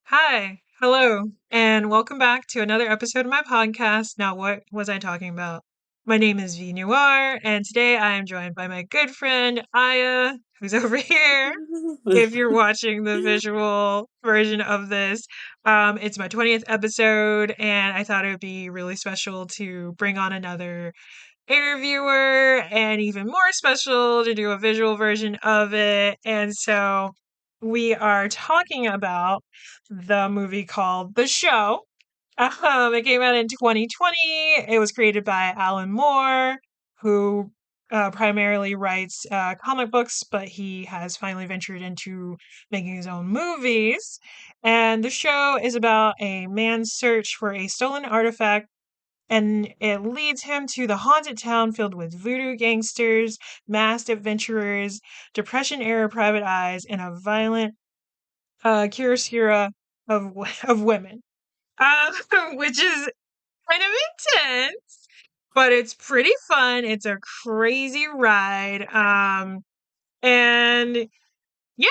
Hi, hello, and welcome back to another episode of my podcast. Now, what was I talking about? My name is V Noir, and today I am joined by my good friend Ayah, who's over here. If you're watching the visual version of this, it's my 20th episode, and I thought it would be really special to bring on another interviewer and even more special to do a visual version of it. And so we are talking about the movie called The Show. It came out in 2020. It was created by Alan Moore, who primarily writes comic books, but he has finally ventured into making his own movies. And the show is about a man's search for a stolen artifact, and it leads him to the haunted town filled with voodoo gangsters, masked adventurers, Depression era private eyes, and a violent chiaroscura of women, uh, which is kind of intense, but it's pretty fun. It's a crazy ride, and yeah.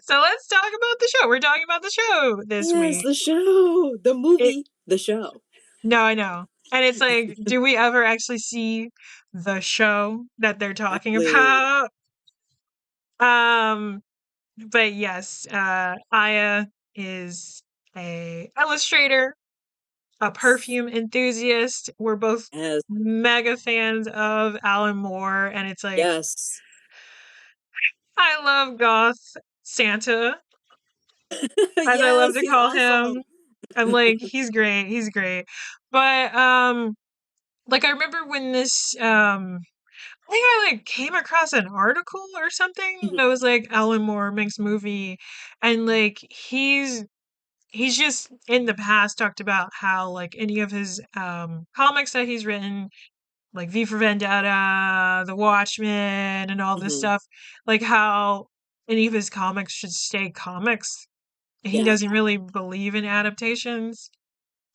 So let's talk about the show. We're talking about the show this Yes, week. the show, the It movie, the show. No, I know. And it's like, do we ever actually see the show that they're talking Exactly. about? Um, but yes, Aya is a illustrator, a perfume enthusiast. We're both Yes, mega fans of Alan Moore, and it's like, yes, I love goth Santa, as I love yes. to He's call awesome. him. I'm like, he's great, he's great. But like I remember when this I think I like came across an article or something Mhm, that was like Alan Moore makes movie, and like he's just in the past talked about how like any of his comics that he's written, like V for Vendetta, The Watchmen, and all this mhm. stuff, like how any of his comics should stay comics. He Yeah, doesn't really believe in adaptations.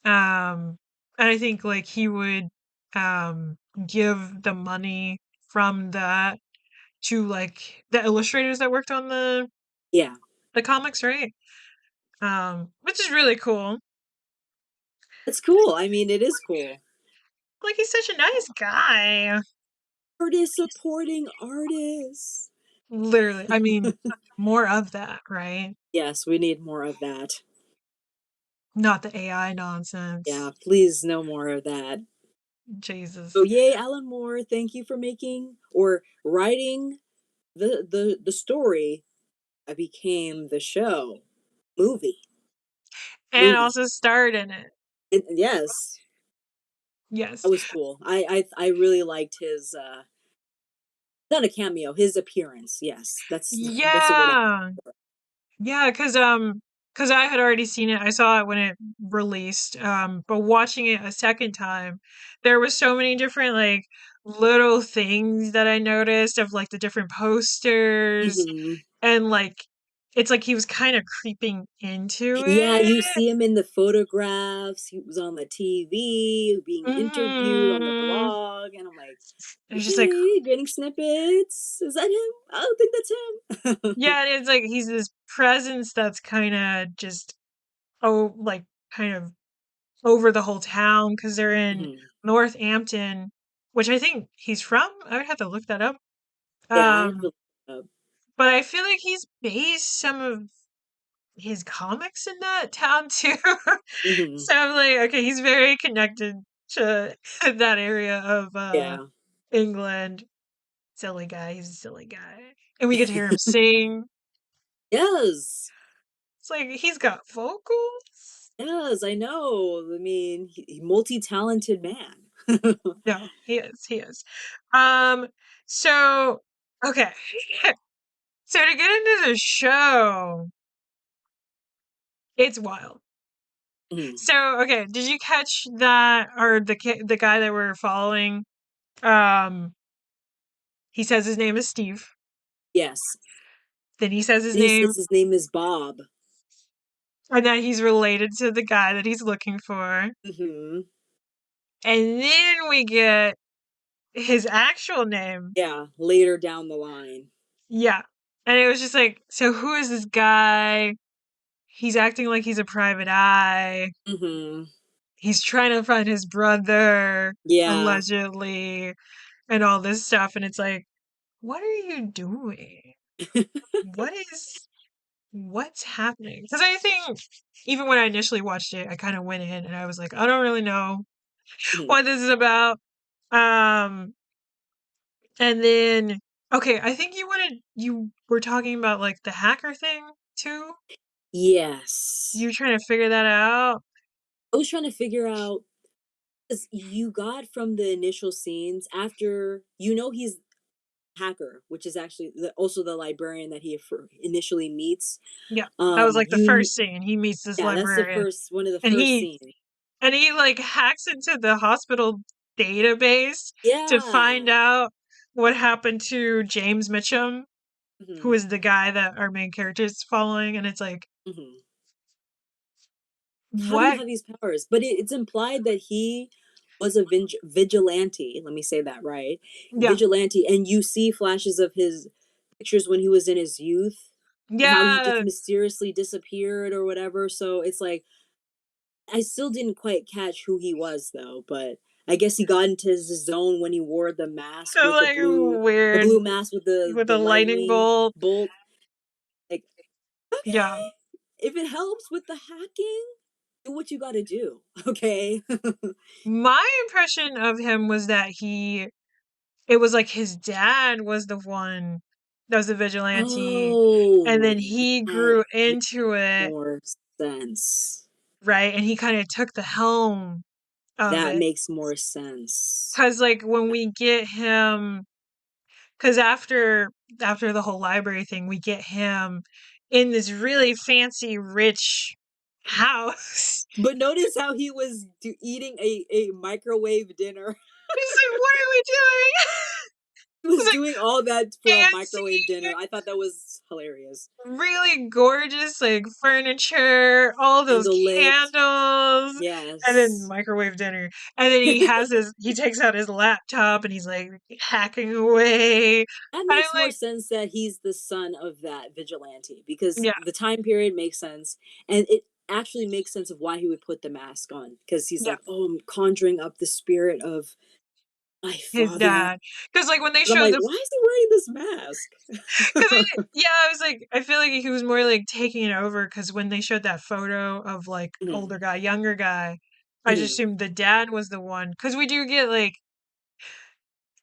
And I think like he would um give the money from that to like the illustrators that worked on yeah. the comics, right? Which is really cool. It's cool. I mean, it is cool. Like he's such a nice guy. Artists supporting artists. Literally. I mean, more of that, right? Yes, we need more of that. Not the AI nonsense. Yeah, please, no more of that. Jesus. So, yay, Alan Moore! Thank you for making or writing the story that became the show movie. And Movie. also starred in it. Yes, Yes. that was cool. I really liked his not a cameo, his appearance. Yes, that's the word. Yeah. Yeah, cause I had already seen it. I saw it when it released. But watching it a second time, there was so many different like little things that I noticed of like the different posters, Hmm. and like it's like he was kind of creeping into Yeah, it. you see him in the photographs. He was on the TV, being interviewed on the Hmm. blog, and I'm like, It's just like, okay, getting snippets. Is that him? I don't think that's him. yeah, and it's like he's this presence that's kind of just, oh, like kind of over the whole town because they're in Mhm. Northampton, which I think he's from. I would have to look that up. Yeah, I have to Um, look it up. but I feel like he's based some of his comics in that town too. Hmm. So I'm like, okay, he's very connected to that area of Yeah. England. Silly guy, he's a silly guy. And we get to hear him sing. Yes. It's like he's got vocals. Yes, I know. I mean, multi-talented man. No, he is. He is. Um, so okay. So to get into the show, it's wild. Mhm. So okay, did you catch that, or the guy that we're following? Um, he says his name is Steve. Yes. Then he says his And he name, says his name is Bob. and that he's related to the guy that he's looking for. Hmm. And then we get his actual name. Yeah, later down the line. Yeah. And it was just like, so who is this guy? he's acting like he's a private eye. Mhm. He's trying to find his brother, Yeah. allegedly, and all this stuff. And it's like, what are you doing? What is, what's happening? Because I think even when I initially watched it, I kind of went in and I was like, I don't really know Mhm. what this is about. Um, and then, okay, I think you were talking about like the hacker thing too. You Yes. were trying to figure that out. I was trying to figure out, 'cause you got from the initial scenes after he's hacker, which is actually also the librarian that he initially meets. Yeah, that was like the You first scene. He meets this Yeah, that's the librarian, first one of the and first he scenes. and he like hacks into the hospital database to find Yeah. out what happened to James Mitchum, who Mhm. is the guy that our main character is following. And it's like, Mhm. How do you what? have these powers? But it's implied that he was a vigilante. Let me say that right. Yeah, Vigilante, and you see flashes of his pictures when he was in his youth and how he just yeah. mysteriously disappeared or whatever. So it's like I still didn't quite catch who he was though, but I guess he got into his zone when he wore the mask So with like the weird blue mask with with the a lightning lightning bolt. bolt. Like, Yeah. okay, if it helps with the hacking, do what you got to do. Okay. My impression of him was that it was like his dad was the one that was the vigilante, and Oh, then he that grew makes into it, more sense. right? And he kind of took the helm of That it. makes more sense. Cause like when we get him, cause after the whole library thing, we get him in this really fancy, rich house. But notice how he was eating a microwave dinner. He's like, "What are we doing?" He was It's like doing all that for a microwave dinner. fancy, I thought that was hilarious. really gorgeous, like furniture, all those Candlelit. candles, and then Yes. microwave dinner. And then he takes out his laptop and he's like hacking away. And That I'm makes more like, sense that he's the son of that vigilante because yeah, the time period makes sense, and it actually makes sense of why he would put the mask on because he's yeah, like, "Oh, I'm conjuring up the spirit of my his father." dad. Because like when they And I'm showed like, the "Why is he wearing this mask?" Cause yeah, I was like, I feel like he was more like taking it over. Cause when they showed that photo of like older Mhm, guy, younger guy, I just mhm. assumed the dad was the one. Cause we do get like,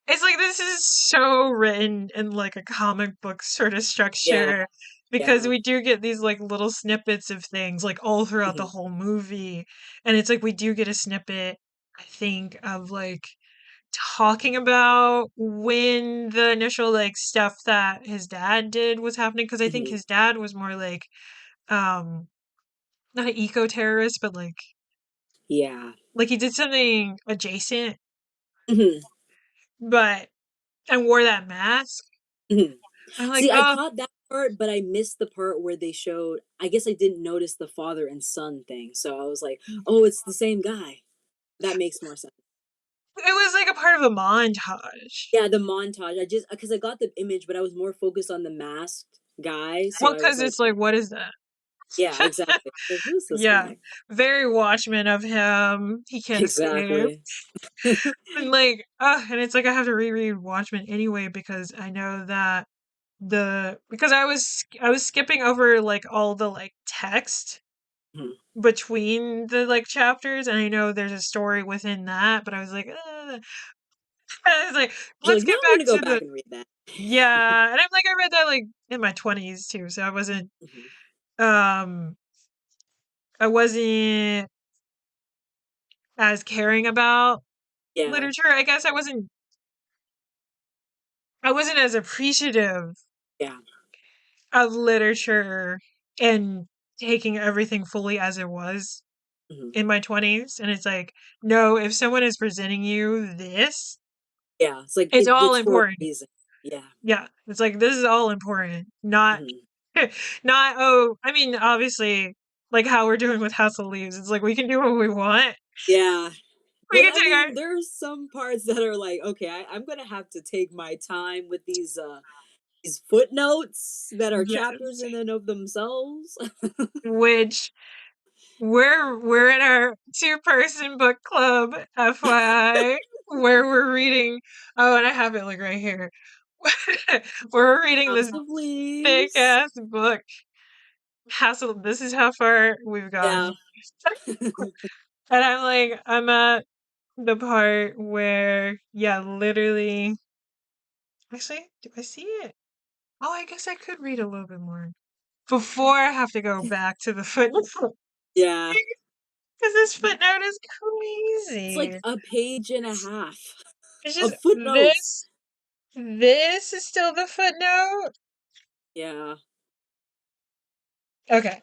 it's like this is so written in like a comic book sort of Yeah, structure. Because yeah. we do get these like little snippets of things like all throughout the Mhm, whole movie. And it's like we do get a snippet, I think, of like talking about when the initial like stuff that his dad did was happening because I think mhm. his dad was more like um not an eco-terrorist but Yeah. like he did something adjacent Mhm, but and wore that mask. mhm. I'm like, See, I oh, caught that part, but I missed the part where they showed I guess I didn't notice the father and son thing, so I was like, "Oh, it's the same guy." That makes more sense. it was like a part of a montage. Yeah, the montage. I just because I got the image, but I was more focused on the masked guy, so Well, I was because like, it's like, what is that? yeah, exactly. Like, who's this Yeah, guy? very Watchmen of him. He can't escape. Exactly. And like, and it's like I have to reread Watchmen anyway because I know that because I was skipping over like all the like text Mhm. between the like chapters, and I know there's a story within that, but I was like, I was like, You're let's like, now get I'm back gonna go to the back and read that. yeah, and I'm like I read that like in my 20s too, so Mhm. um I wasn't as caring about Yeah, literature. I wasn't as appreciative yeah. of literature and taking everything fully as it was Mhm. in my 20s. And it's like, no, if someone is presenting you this, Yeah, it's like it's all it's for a important. reason. Yeah. Yeah. It's like this is all important. Not Mhm. not oh, I mean, obviously like how we're doing with House of Leaves. It's like we can do what we want. Yeah. We But can I take our mean, there's some parts that are like, okay, I'm gonna have to take my time with these these footnotes that are chapters Yes. in and of themselves. Which we're in our two-person book club, FYI, where we're reading. Oh, and I have it like right here. We're reading House this of thick Leaves. ass book. Hassle. This is how far we've Yeah. gotten, and I'm at the part where, yeah, literally. Actually, do I see it? Oh, I guess I could read a little bit more before I have to go back to the footnote. Yeah. Because this footnote is It's like crazy. a page and a half It's just of footnotes. this is still the footnote. Yeah. Okay.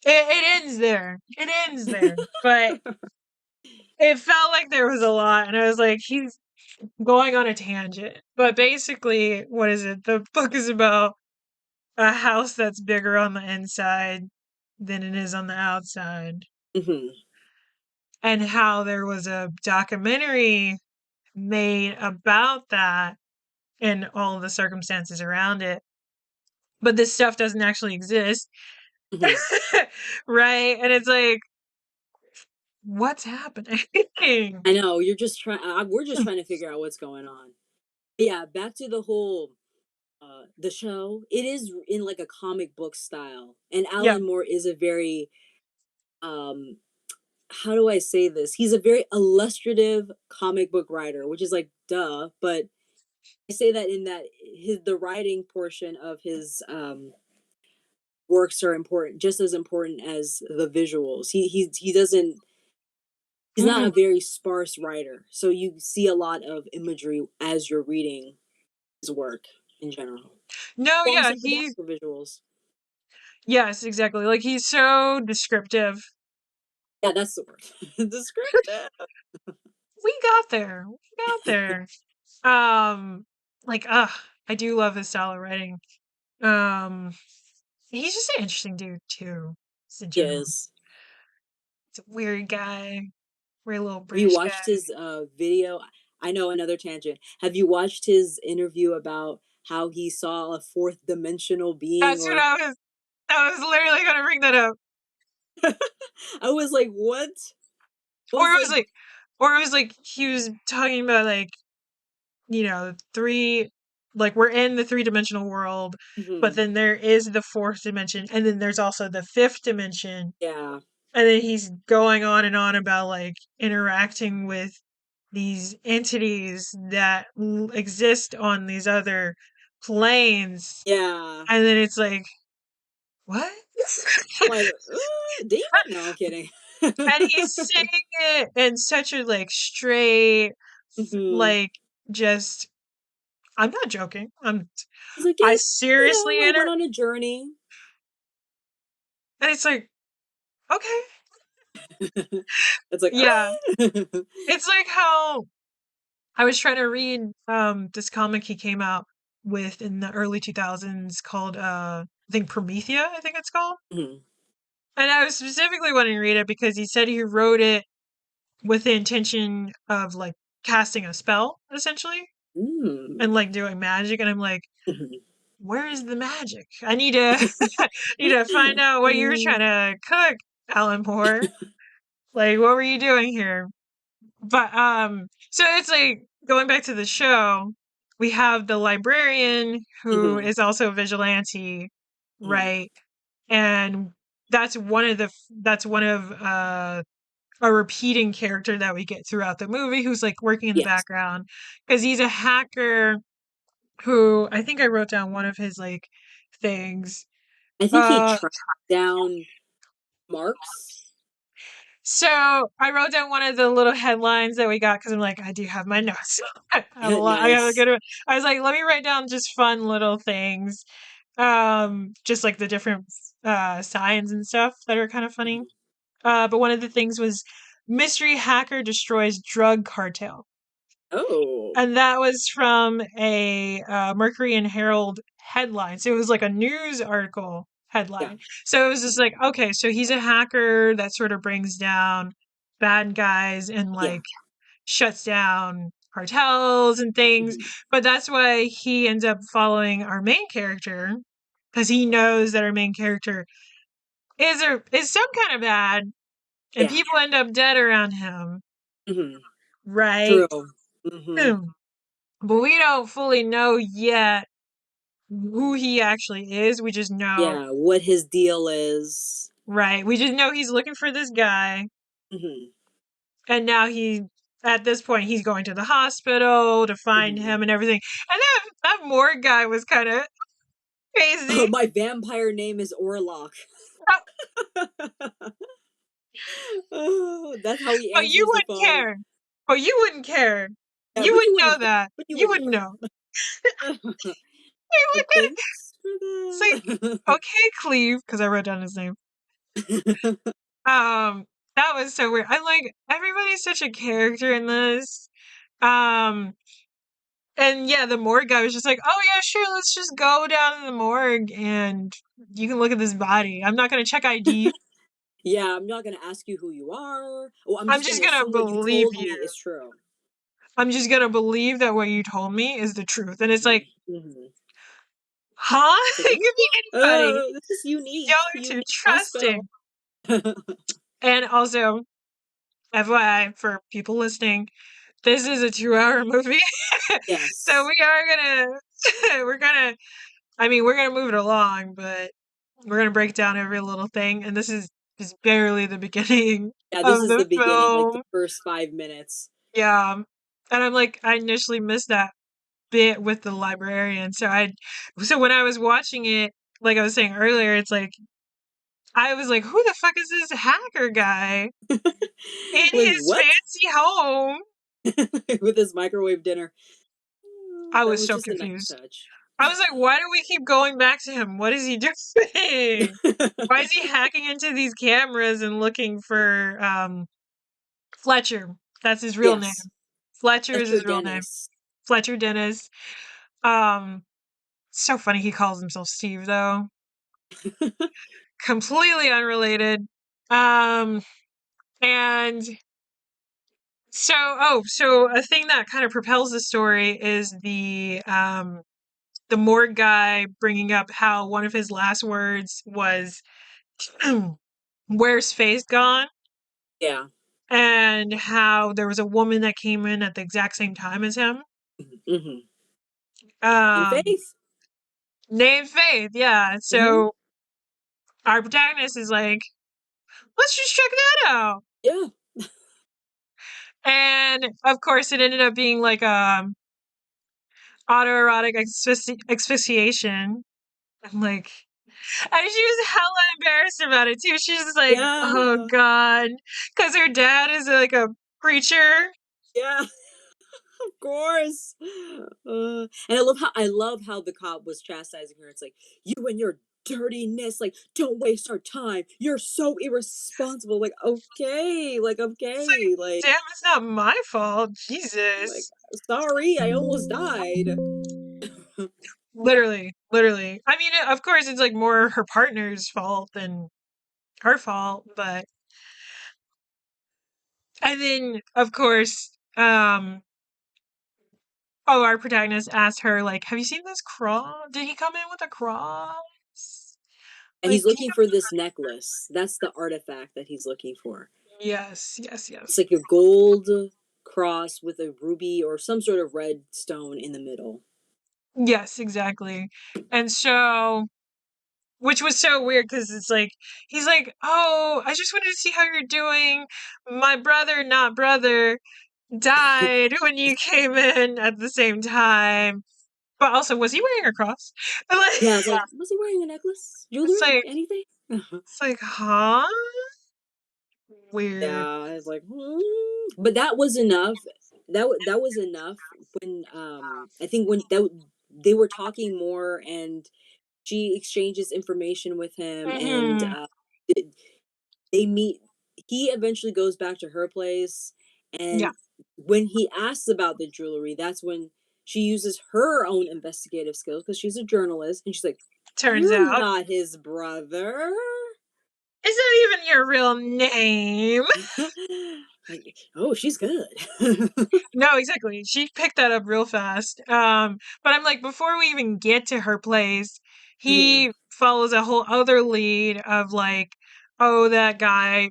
It ends there. It ends there. But it felt like there was a lot, and I was like, he's going on a tangent. But basically, what is it? The book is about a house that's bigger on the inside than it is on the outside, Hmm. and how there was a documentary made about that and all the circumstances around it. But this stuff doesn't actually exist. Hmm. Right? And it's like, what's happening? I know. You're just trying. We're just trying to figure out what's going on. Yeah. Back to the whole the show. It is in like a comic book style, and Yeah. Alan Moore is a very um how do I say this? He's a very illustrative comic book writer, which is like duh, but I say that in that the writing portion of his works are important, just as important as the visuals. He doesn't. He's not Mhm. a very sparse writer, so you see a lot of imagery as you're reading his work in general, No, yeah, alongside with the actual visuals. yes, exactly. Like he's so descriptive. Yeah, that's the word. Descriptive. We got there. We got there. Um, like, I do love his style of writing. Um, he's just an interesting dude too, just in general. Yes. He's a weird guy, weird little Have you British watched guy. his video? I know another tangent. Have you watched his interview about how he saw a fourth dimensional being That's what or I was literally gonna bring that up. I was like, what? I Or was it was like, like, or it was like he was talking about like, three, like we're in the three-dimensional world, but mhm, then there is the fourth dimension, and then there's also the fifth dimension. yeah, And then he's going on and on about like interacting with these entities that exist on these other planes. yeah. And then it's like, what? Like, demon? No, I'm kidding. And he's saying it in such a like straight, Hmm. like just, I'm not joking. He's like, I yeah, seriously I went on a journey. and it's like, okay. It's like, Yeah. It's like how I was trying to read this comic he came out with in the early 2000s called I think Promethea, I think it's called. mhm. And I was specifically wanting to read it because he said he wrote it with the intention of like casting a spell essentially and Mm. like doing magic, and I'm like, Mhm. where is the magic? I need to need to find out what you were trying to cook, Alan Moore. Like what were you doing here? But so it's like going back to the show, we have the librarian who Mhm. is also a vigilante, Mhm. right? And that's one of a repeating character that we get throughout the movie who's like working in the Yes. background because he's a hacker who I think I wrote down one of his like things. I think he Uh tracked down Marks. So I wrote down one of the little headlines that we got because I'm like, I do have my notes. I have a lot. I have a Nice. good. I was like, let me write down just fun little things, just like the different signs and stuff that are kind of funny. Mhm. But one of the things was mystery hacker destroys drug cartel. Oh, And that was from a Mercury and Herald headline. So it was like a news article yeah, headline. So it was just like, okay, so he's a hacker that sort of brings down bad guys and yeah. like shuts down. cartels and things. Mhm. But that's why he ends up following our main character, because he knows that our main character is some kind of bad, and Yeah. people end up dead around him, Mhm. right? True. Mhm. Hmm. But we don't fully know yet who he actually is. We just know, Yeah, what his deal is. right? We just know he's looking for this guy, Mhm. and now at this point, he's going to the hospital to find Mhm. him and everything. And that Morgue guy was kind of crazy. My vampire name is Orlok. Oh, Oh, that's how he but you answers the wouldn't phone. care. But you wouldn't care. Yeah, You but you wouldn't know wouldn't care. that. But you You wouldn't wouldn't care. know. You wouldn't. Thanks for It's like, that. okay, Cleve, because I wrote down his name. Um, that was so weird. I'm like, everybody's such a character in this. Um, and yeah, the morgue guy was just like, oh yeah, sure, let's just go down to the morgue and you can look at this body. I'm not gonna check ID. Yeah, I'm not gonna ask you who you are. Well, I'm I'm just just gonna gonna assume what you believe told you. me is true. I'm just gonna believe that what you told me is the truth. And it's like, Mm-hmm. huh? It's like, It could be anybody. oh, this is unique. Y'all are too Unique hospital. trusting. And also, FYI, for people listening, this is a 2-hour movie. So Yes. we are gonna we're gonna move it along, but we're gonna break down every little thing, and this is just barely the beginning Yeah, this of is the the beginning, like the film. first 5 minutes. Yeah. And I'm like, I initially missed that bit with the librarian. So when I was watching it, like I was saying earlier, it's like I was like, who the fuck is this hacker guy in Like, his what? fancy home? With his microwave dinner. I That was was so just a nice confused. touch. I was like, why do we keep going back to him? What is he doing? Why is he hacking into these cameras and looking for Fletcher? That's his real name. Yes. Fletcher is Fletcher his real name. Dennis. Fletcher Dennis. Um, so funny he calls himself Steve though. Completely unrelated. Um, and so a thing that kind of propels the story is the morgue guy bringing up how one of his last words was, "Where's Faith gone?" Yeah. And how there was a woman that came in at the exact same time as him. Hmm. And Um, Faith. named Faith, yeah. Hmm. So our protagonist is like, let's just check that out. Yeah. And of course, it ended up being like autoerotic asphyxiation. I'm like, and she was hella embarrassed about it too. She's just like, oh Yeah. god, because her dad is like a preacher. Yeah. Of course. And I love how the cop was chastising her. It's like, you and your dirtiness, like, don't waste our time. You're so irresponsible. Like, It's okay, like, like, damn, it's not my fault. like, Jesus. sorry, I almost died. Literally, literally. I mean, of course, it's like more her partner's fault than her fault, but and then of course, our protagonist asked her like, "Have you seen this cross? Did he come in with a cross? And Like, he's can you?" looking for this necklace. That's the artifact that he's looking for. Yes, yes, It's yes, like a gold cross with a ruby or some sort of red stone in the middle. yes, exactly. And so, which was so weird because it's like he's like, "Oh, I just wanted to see how you're doing. My brother, not brother, died when you came in at the same time." But also, was he wearing a cross? Like, Yeah, it's like, was he wearing a necklace? it's Jewelry? like, Anything? it's like, huh? Weird. Yeah, it's like, but that was enough. That was enough when I think when they were talking more and she exchanges information with him and Hmm. it- they meet. He eventually goes back to her place, Yeah. and when he asks about the jewelry, that's when she uses her own investigative skills because she's a journalist, and she's like, Turns "You're out not his brother." it's not even your real name. Like, oh, she's good. No, exactly. She picked that up real fast. But I'm like, before we even get to her place, Hmm. he follows a whole other lead of like, oh, that guy,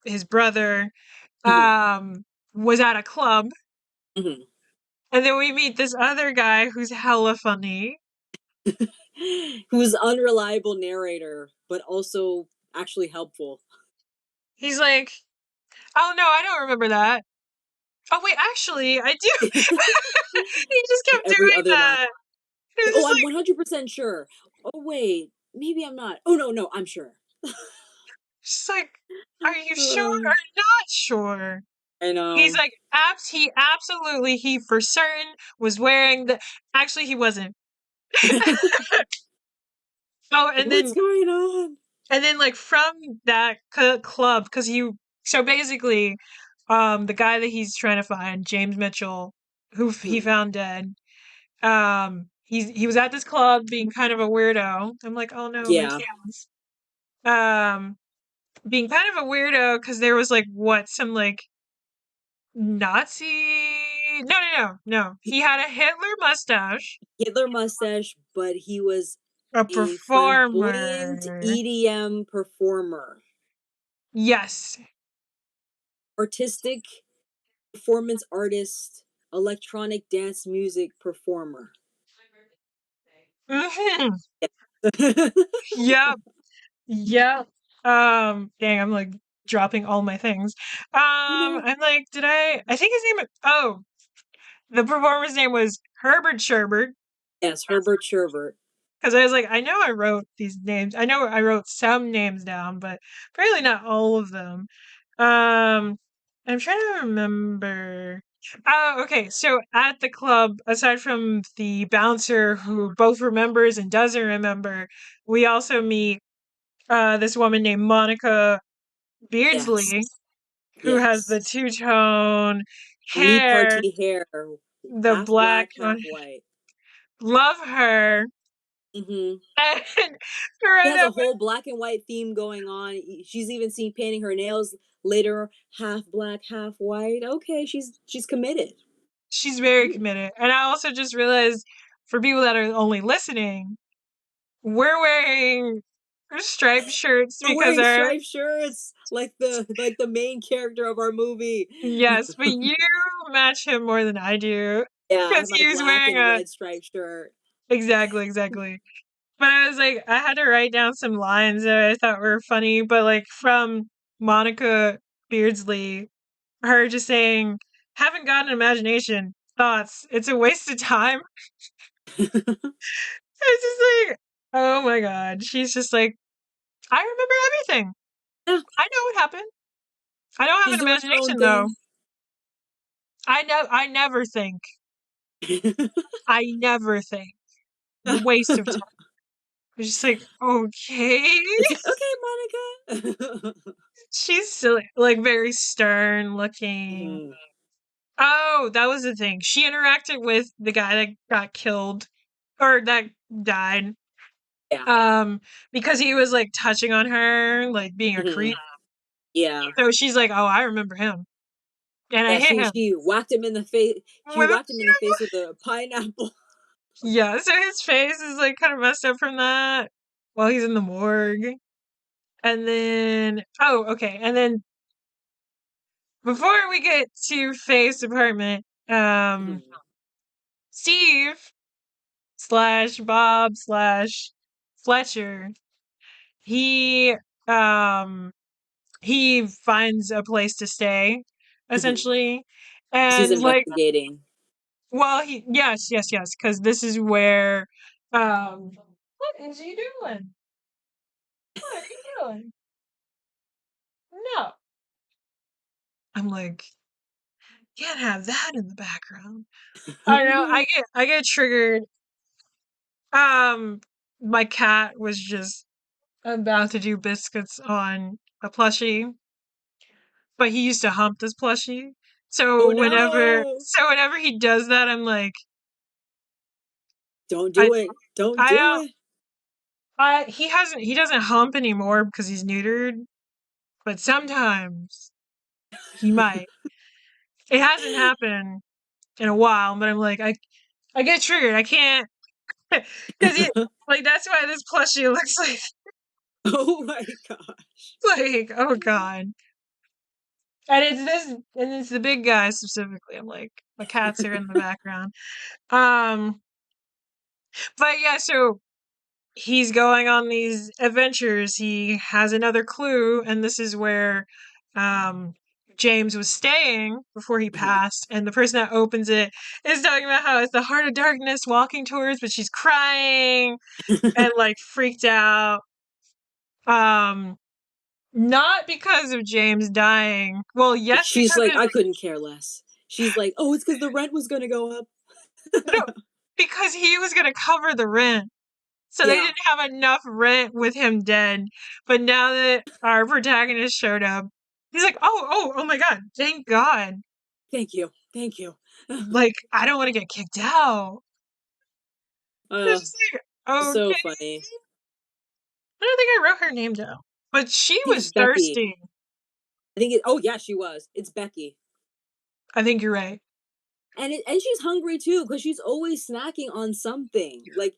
his brother, Hmm. um, was at a club, Hmm. and then we meet this other guy who's hella funny. Who's unreliable narrator, but also actually helpful. He's like, oh no, I don't remember that. Oh wait, actually, I do. He just kept Every doing other line. that. It was Oh, just I'm like, 100% sure. Oh, wait. Maybe I'm not. Oh, no, no, I'm sure. just like, are you sure Uh, or not sure? I He's know. like, he absolutely, he for certain was wearing the. Actually, he wasn't. Oh, What's going on? like from that club, because so basically, the guy that he's trying to find, James Mitchell, who he Hmm. found dead, he was at this club being kind of a weirdo. I'm like, oh no, my Yeah. cans. Um, being kind of a weirdo because there was like what some like Nazi. No. He, He had a Hitler mustache, Hitler mustache, but he was a a flamboyant performer. EDM performer, Yes. artistic performance artist, electronic dance music performer. Hmm. Yeah. Yep. Yep. Dang, I'm like dropping all my things. Oh no. I'm like, I think his name, the performer's name was Herbert Sherbert. Yes, Herbert Sherbert. Because I was like, I know I wrote these names. I know I wrote some names down, but apparently not all of them. Um, I'm trying to remember. Oh, okay. So at the club, aside from the bouncer who both remembers and doesn't remember, we also meet this woman named Monica Yes. Beardsley, who has the Yes. two-tone hair, Repartee hair, the half black. black, half white. Love her. Hmm. And She right has a up, whole black and white theme going on. She's even seen painting her nails later, half black, half white. Okay, she's committed. she's very committed. And I also just realized for people that are only listening, we're wearing striped shirts We're because wearing our striped shirts like the main character of our movie. yes, but you match him more than I do Yeah, I because have my he was black wearing and a red striped shirt. exactly. But I was like, I had to write down some lines that I thought were funny, but like from Monica Beardsley, her just saying, "Haven't got an imagination, thoughts. It's a waste of time." It's just like, oh my god. She's just like, I remember everything. Yeah, I know what happened. I don't have she's an doing her own imagination though. thing. I never think. I never think. Waste of time. It's just like, okay. It's like, okay, Monica. She's silly, like very stern looking. Mhm. Oh, that was the thing. She interacted with the guy that got killed or that died. Yeah. Um, because he was like touching on her, like being a Mhm. creep. Yeah. So she's like, "Oh, I remember him." And I Yeah, hit him she whacked him in the face. She with a whacked him in the face with a pineapple. yeah, so his face is like kind of messed up from that while he's in the morgue. And then okay. And then before we get to Faye's apartment, Mhm. Steve slash Bob slash Fletcher, he um he finds a place to stay, Mhm. essentially. 'Cause he's And like investigating. well he yes, because this is where what is he doing? What are you doing? No. I'm like, can't have that in the background. I know, I get triggered. Um, my cat was just about to do biscuits on a plushie, but he used to hump this plushie. Oh no! So whenever he does that, I'm like, Don't I do it. Don't I do don't it. he doesn't hump anymore because he's neutered, but sometimes He might. It hasn't happened in a while, but I'm like, I get triggered. I can't because he like that's why this plushie looks Oh my gosh. like oh god. And it's this and it's the big guy specifically. I'm like, the cats are in the background. Um, but yeah, so he's going on these adventures. He has another clue, and this is where um James was staying before he Mhm. passed, and the person that opens it is talking about how it's the heart of darkness walking towards, but she's crying and like freaked out. Um, not because of James dying. Well, yes, She's because like, of I couldn't care less. She's like, oh, it's because the rent was gonna go up. no, because he was gonna cover the rent. So they Yeah. didn't have enough rent with him dead. But now that our protagonist showed up, he's like, oh my god, thank God. Thank you. Thank you. Like, I don't want to get kicked out. uh, It's just like, okay. so funny. I don't think I wrote her name down. But she I think it's was Becky. thirsty. I think it. Oh yeah, she was. It's Becky, I think you're right. and she's hungry too because she's always snacking on something. Like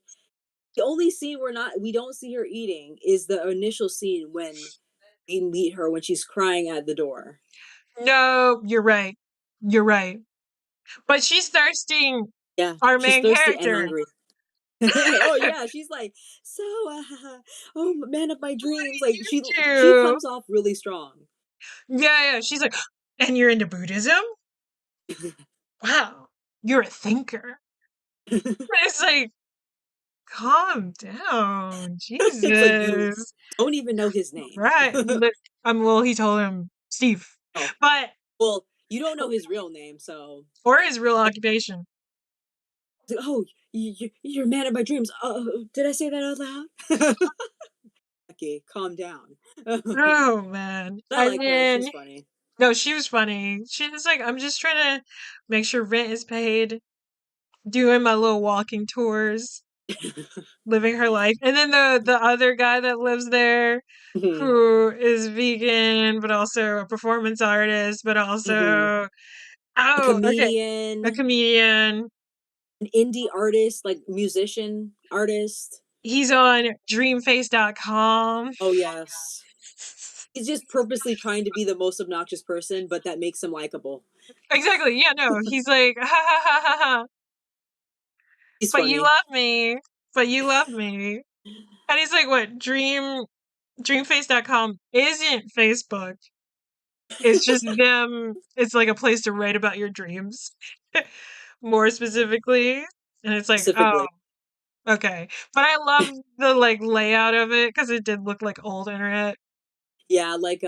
the only scene we don't see her eating is the initial scene when we meet her when she's crying at the door. No, you're right. You're right. But she's thirsting Yeah, our she's main thirsty and character. hungry. Oh yeah, she's like, so oh man of my What dreams. Like do she you do? comes off really strong. Yeah. She's like, and you're into Buddhism? Wow. You're a thinker. It's like, calm down. It's like you Jesus. don't even know his name. Right. Well, he told him Steve. Oh, But, well, you don't know his real name, so or his real occupation. oh, you're man of my dreams. Did I say that out loud? Okay, calm down. Oh, man. I And like her. then, She's funny. no, she was funny. She was like, I'm just trying to make sure rent is paid, doing my little walking tours, living her life. And then the other guy that lives there, Mhm, who is vegan, but also a performance artist, but mhm. also, A oh, okay, a comedian, comedian. an indie artist, like musician artist. He's on dreamface.com. Oh yes. He's just purposely trying to be the most obnoxious person, but that makes him likable. Exactly. Yeah, no. He's like, ha ha ha ha ha. He's But you funny. love me. But you love me. And he's like, what? Dreamface.com isn't Facebook. It's just them. It's like a place to write about your dreams. More specifically. And it's like, oh, Specifically. okay. But I love the like layout of it because it did look like old internet. Yeah, like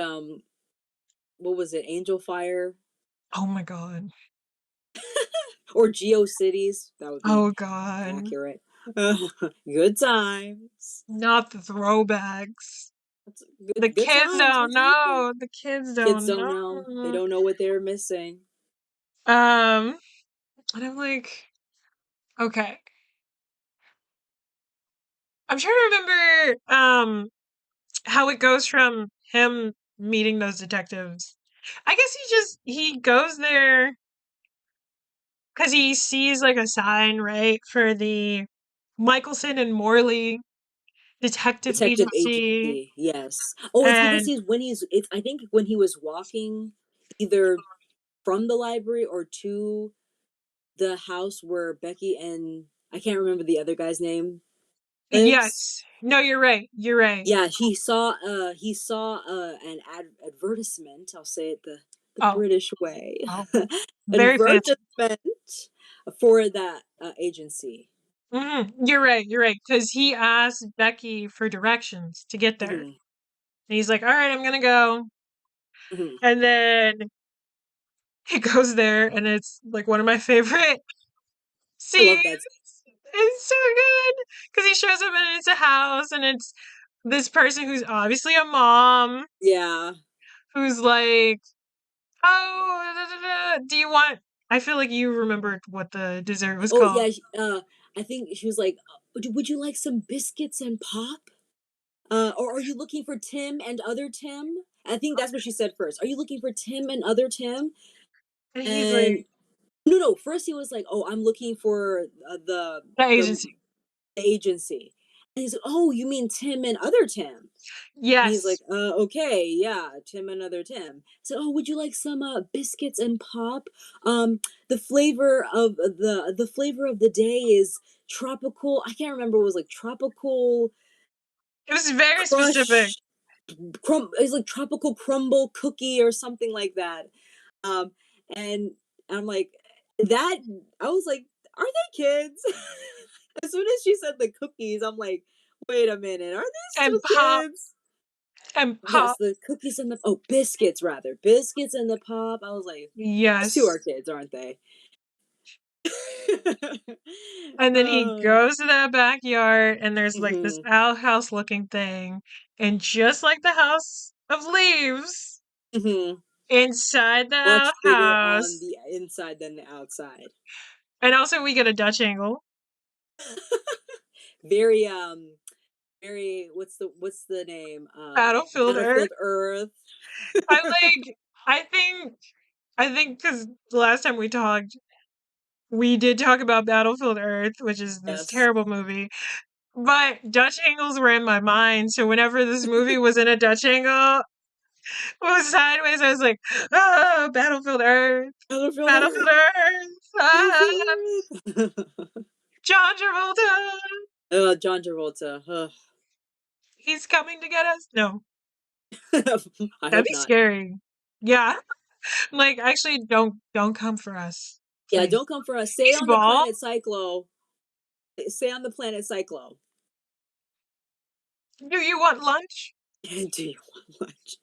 what was it? Angel Fire Oh my god. or GeoCities. That would be Oh god. accurate. Good times. Not the throwbacks. That's The good kids times. don't Good times. know. The kids Kids don't don't know. They know. don't know what they're missing. Um, and I'm like, okay. I'm trying to remember how it goes from him meeting those detectives. I guess he goes there because he sees like a sign, right, for the Michelson and Morley Detective Detective Agency. agency, yes. Oh, it's because And it's I think when he was walking either from the library or to the house where Becky and I can't remember the other guy's name lives. yes, no, you're right. You're right. Yeah, he saw an advertisement, I'll say it the Oh, British way. oh, very fancy. Advertisement for that agency. You're right. You're right. Because he asked Becky for directions to get there. Mhm, And he's like, all right, I'm going to go. mhm. And then he goes there, and it's like one of my favorite I scenes. love that. It's so good. Because he shows up and it's a house, and it's this person who's obviously a mom Yeah. who's like, oh, da, da, da, do you want. I feel like you remembered what the dessert was Oh called. yeah, I think she was like, would you like some biscuits and pop? Or are you looking for Tim and other Tim? I think that's what she said first. Are you looking for Tim and other Tim? And he's And like, no. First he was like, "Oh, I'm looking for the the agency. agency." And he's like, "Oh, you mean Tim and other Tim?" And he's like, Yes. okay, yeah, Tim, another Tim." So, "Oh, would you like some biscuits and pop? The flavor of the day is tropical. I can't remember. It was like tropical It was very specific. crush It's like tropical crumble cookie or something like that." Um, and I'm like, that. I was like, "Are they kids?" As soon as she said the cookies, I'm like, "Wait a minute, are they still And pop. kids?" And Yes, pop. the cookies and the biscuits rather. Biscuits and the pop. I was like, these two are Yes. kids, aren't they? And then he um, goes to that backyard and there's like this hmm outhouse looking thing. And just like the House of Leaves, hmm inside the Much bigger on outhouse. the inside than the outside. And also we get a Dutch angle. Very very what's the name? Battlefield Earth. Battlefield Earth. I like I think I think because the last time we talked, we did talk about Battlefield Earth, which is this Yes. terrible movie. But Dutch angles were in my mind, so whenever this movie was in a Dutch angle, was sideways, I was like, ah, Battlefield Earth, Battlefield Battlefield Earth. Earth, ah, Battlefield Earth. John Travolta, John Travolta. Ugh. he's coming to get us. No, I that'd hope be not. scary. Yeah, like actually, don't come for us, Yeah, please. don't come for us. Stay He's on the bald. planet Cyclo. Stay on the planet Cyclo. Do you want lunch? Do you want lunch?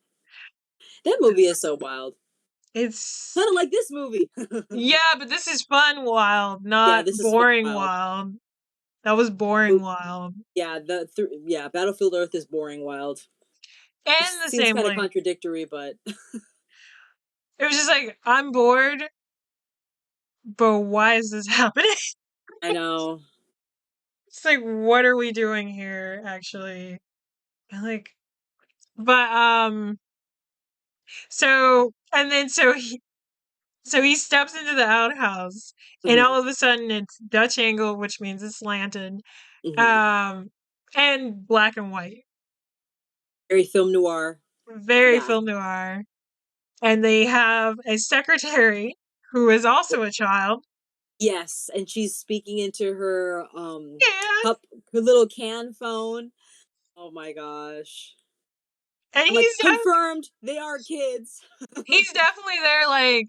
That movie is so wild. It's Kind of like this movie. yeah, but this is fun wild, Yeah, not this is fun boring wild. wild. That was boring wild. Yeah, yeah, Battlefield Earth is boring wild. It And the seems same kind of length. contradictory, but It was just like, I'm bored, but why is this happening? I know. It's like, what are we doing here, actually? And like, but so he steps into the outhouse, and hmm all of a sudden it's Dutch angle, which means it's slanted, hmm um, and black and white, Very film noir with very that. film noir. And they have a secretary who is also a child. Yes, and she's speaking into her Yeah, cup, her little can phone. Oh my gosh. and I'm like, confirmed, they are kids. he's definitely there. Like,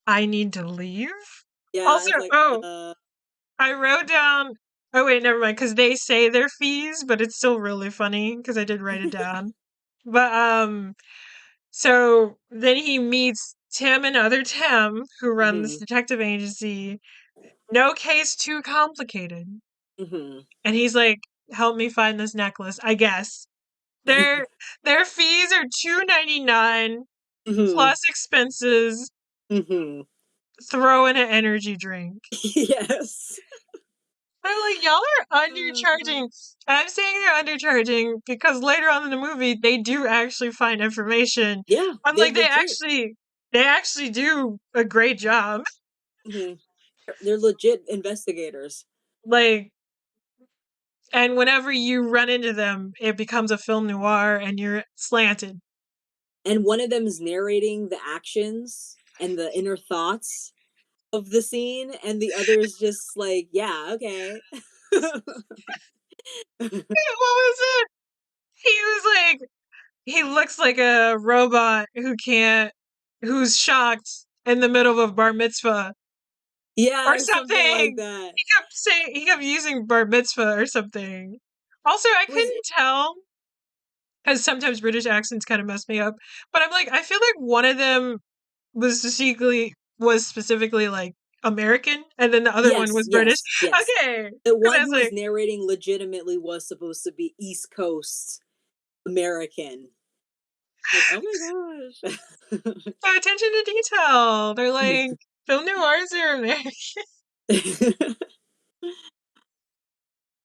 I need to leave. Yeah, Also, it's like, oh, I wrote down. Oh wait, never mind. Because they say their fees, but it's still really funny because I did write it down. But so then he meets Tim and other Tim who run this hmm detective agency. No case too complicated, hmm and he's like, "Help me find this necklace." I guess their their fees are $2.99 hmm plus expenses. hmm Throw in an energy drink. Yes. I'm like, y'all are Uh, undercharging. I'm saying they're undercharging because later on in the movie they do actually find information. yeah, I'm they like, legit. they actually do a great job. hmm They're legit investigators. Like, and whenever you run into them, it becomes a film noir and you're slanted. And one of them is narrating the actions and the inner thoughts of the scene, and the other is just like, yeah, okay. What was it? He was like, he looks like a robot who's shocked in the middle of a bar mitzvah Yeah, or or something like something. that. He kept using bar mitzvah or something. Also, I It was couldn't tell because sometimes British accents kind of mess me up. But I'm like, I feel like one of them was specifically like American, and then the other one yes, was British. yes, yes. Okay, The because I one was who was like, narrating legitimately was supposed to be East Coast American. Like, oh my gosh. pay attention to detail. They're like, film noirs are American,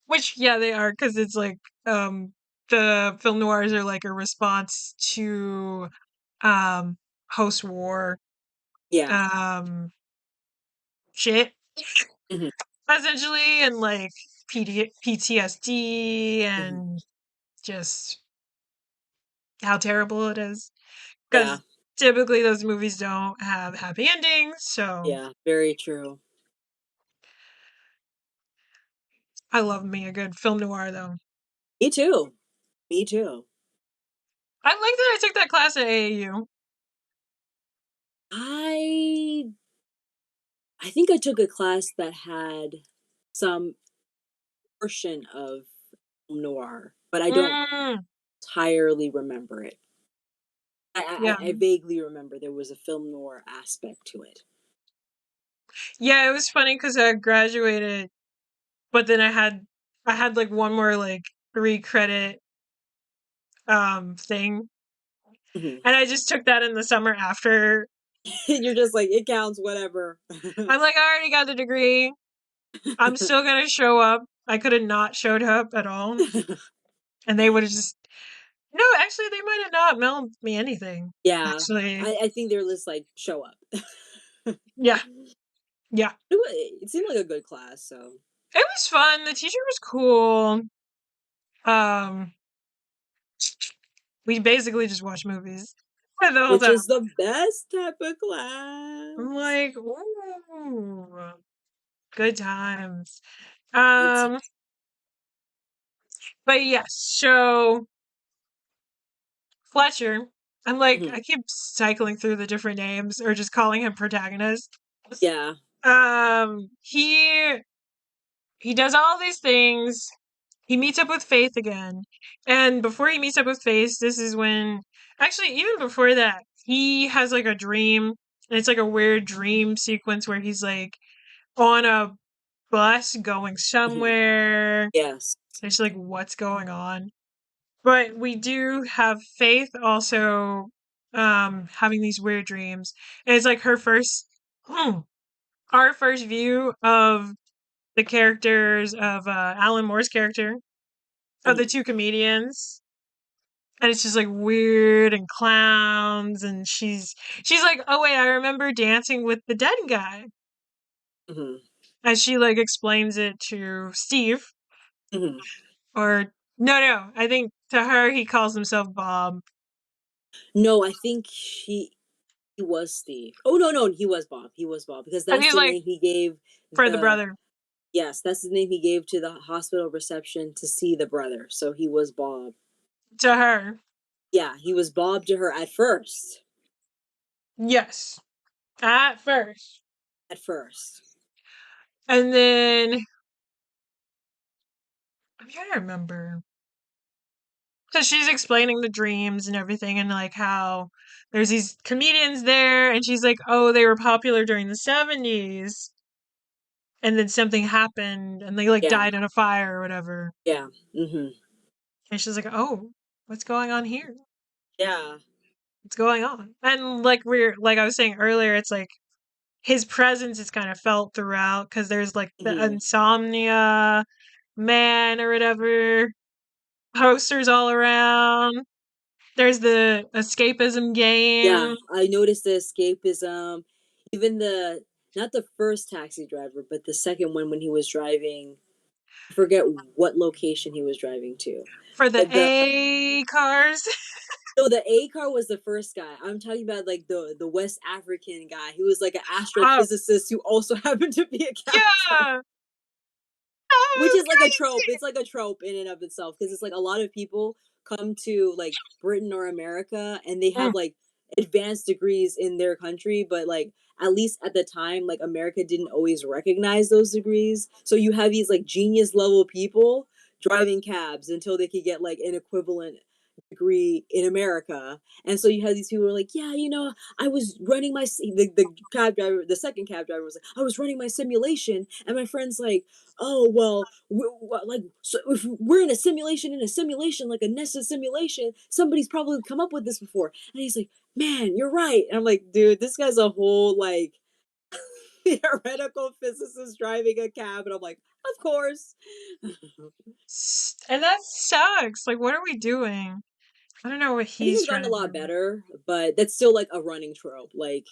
which yeah, they are because it's like the film noirs are like a response to um post-war Yeah. um shit Mhm. essentially, and like PTSD Mhm. and just how terrible it is, Yeah. because typically those movies don't have happy endings. So Yeah. Very true. I love me a good film noir though. Me too. Me too. I like that I took that class at AAU. I I think I took a class that had some portion of noir, but I don't Mm, entirely remember it. yeah. I vaguely remember there was a film noir aspect to it. Yeah, it was funny because I graduated, but then I had like one more like 3 credit thing, Mhm. and I just took that in the summer after. You're just like, it counts, whatever. I'm like, I already got the degree. I'm still gonna show up. I could have not showed up at all, and they would have just no. Actually, they might have not mailed me anything. Yeah, Actually, I think they're just like, show up. yeah, yeah. It seemed like a good class, so It was fun. The teacher was cool. Um, we basically just watched movies the whole which time. is the best type of I'm class. like, ooh, good times. It's Um, but yes, so Fletcher, I'm like, mhm, I keep cycling through the different names or just calling him protagonist. yeah. He does all these things. He meets up with Faith again. And before he meets up with Faith, this is when actually even before that, he has like a dream. And it's like a weird dream sequence where he's like on a bus going Mhm. somewhere. Yes. It's like what's going on? But we do have Faith also having these weird dreams. And it's like her first our first view of the characters of Alan Moore's character, of the Mhm, two comedians. And it's just like weird and clowns, and she's like, oh wait, I remember dancing with the dead guy. mhm, As she like explains it to Steve, mhm. or no, I think to her he calls himself Bob. No, I think he was Steve. Oh, no, he was Bob. He was Bob because And that's he's the like, name he gave for the the brother, yes, that's the name he gave to the hospital reception to see the brother. So he was Bob. to her. Yeah, he was Bob to her at first. Yes, at first. At first. And then I'm trying to remember. Because she's explaining the dreams and everything, and like how there's these comedians there, and she's like, oh, they were popular during the 70s. And then something happened, and they like Yeah. died in a fire or whatever. Yeah. Mhm. And she's like, oh, what's going on here? Yeah. What's going on? And like I was saying earlier, it's like his presence is kind of felt throughout because there's like the Mhm. insomnia man or whatever posters all around. There's the escapism Yeah, game I noticed the escapism, even the not the first taxi driver, but the second one when he was driving, I forget what location he was driving to. for the But the A cars. no, the A car was the first guy. I'm talking about like the West African guy. He was like an Oh, astrophysicist who also happened to be a cab driver. yeah. Which Oh, is like a trope. It's like a trope in and of itself because it's like a lot of people come to like Britain or America and they crazy. have like advanced degrees in their country, but like at least at the time, like America didn't always recognize those degrees. So you have these like genius level people driving cabs until they could get like an equivalent degree in America. And so you have these people who are like, yeah, I was running the cab driver, the second cab driver was like, I was running my simulation, and my friend's like, oh well, like so if we're in a simulation, like a nested simulation, somebody's probably come up with this before. And he's like, man, you're right. And I'm like, dude, this guy's a whole like theoretical physicist driving a cab, and I'm like, of course. And that sucks. Like, what are we doing? I don't know what I think he's it's trying gotten a to lot do. better, but that's still like a running trope. Like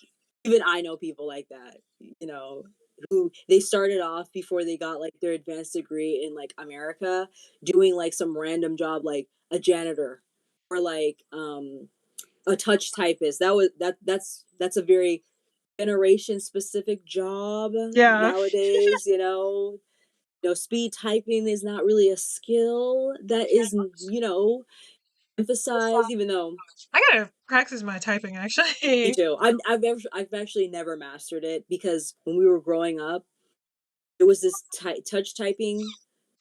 even I know people like that, you know, who they started off before they got like their advanced degree in like America, doing like some random job like a janitor or like a touch typist. That's a very generation specific job Yeah. nowadays, you know. You know, speed typing is not really a skill that is, you know, emphasized, even though I gotta practice my typing me actually. too. I've actually never mastered it because when we were growing up, there was this touch typing Mm.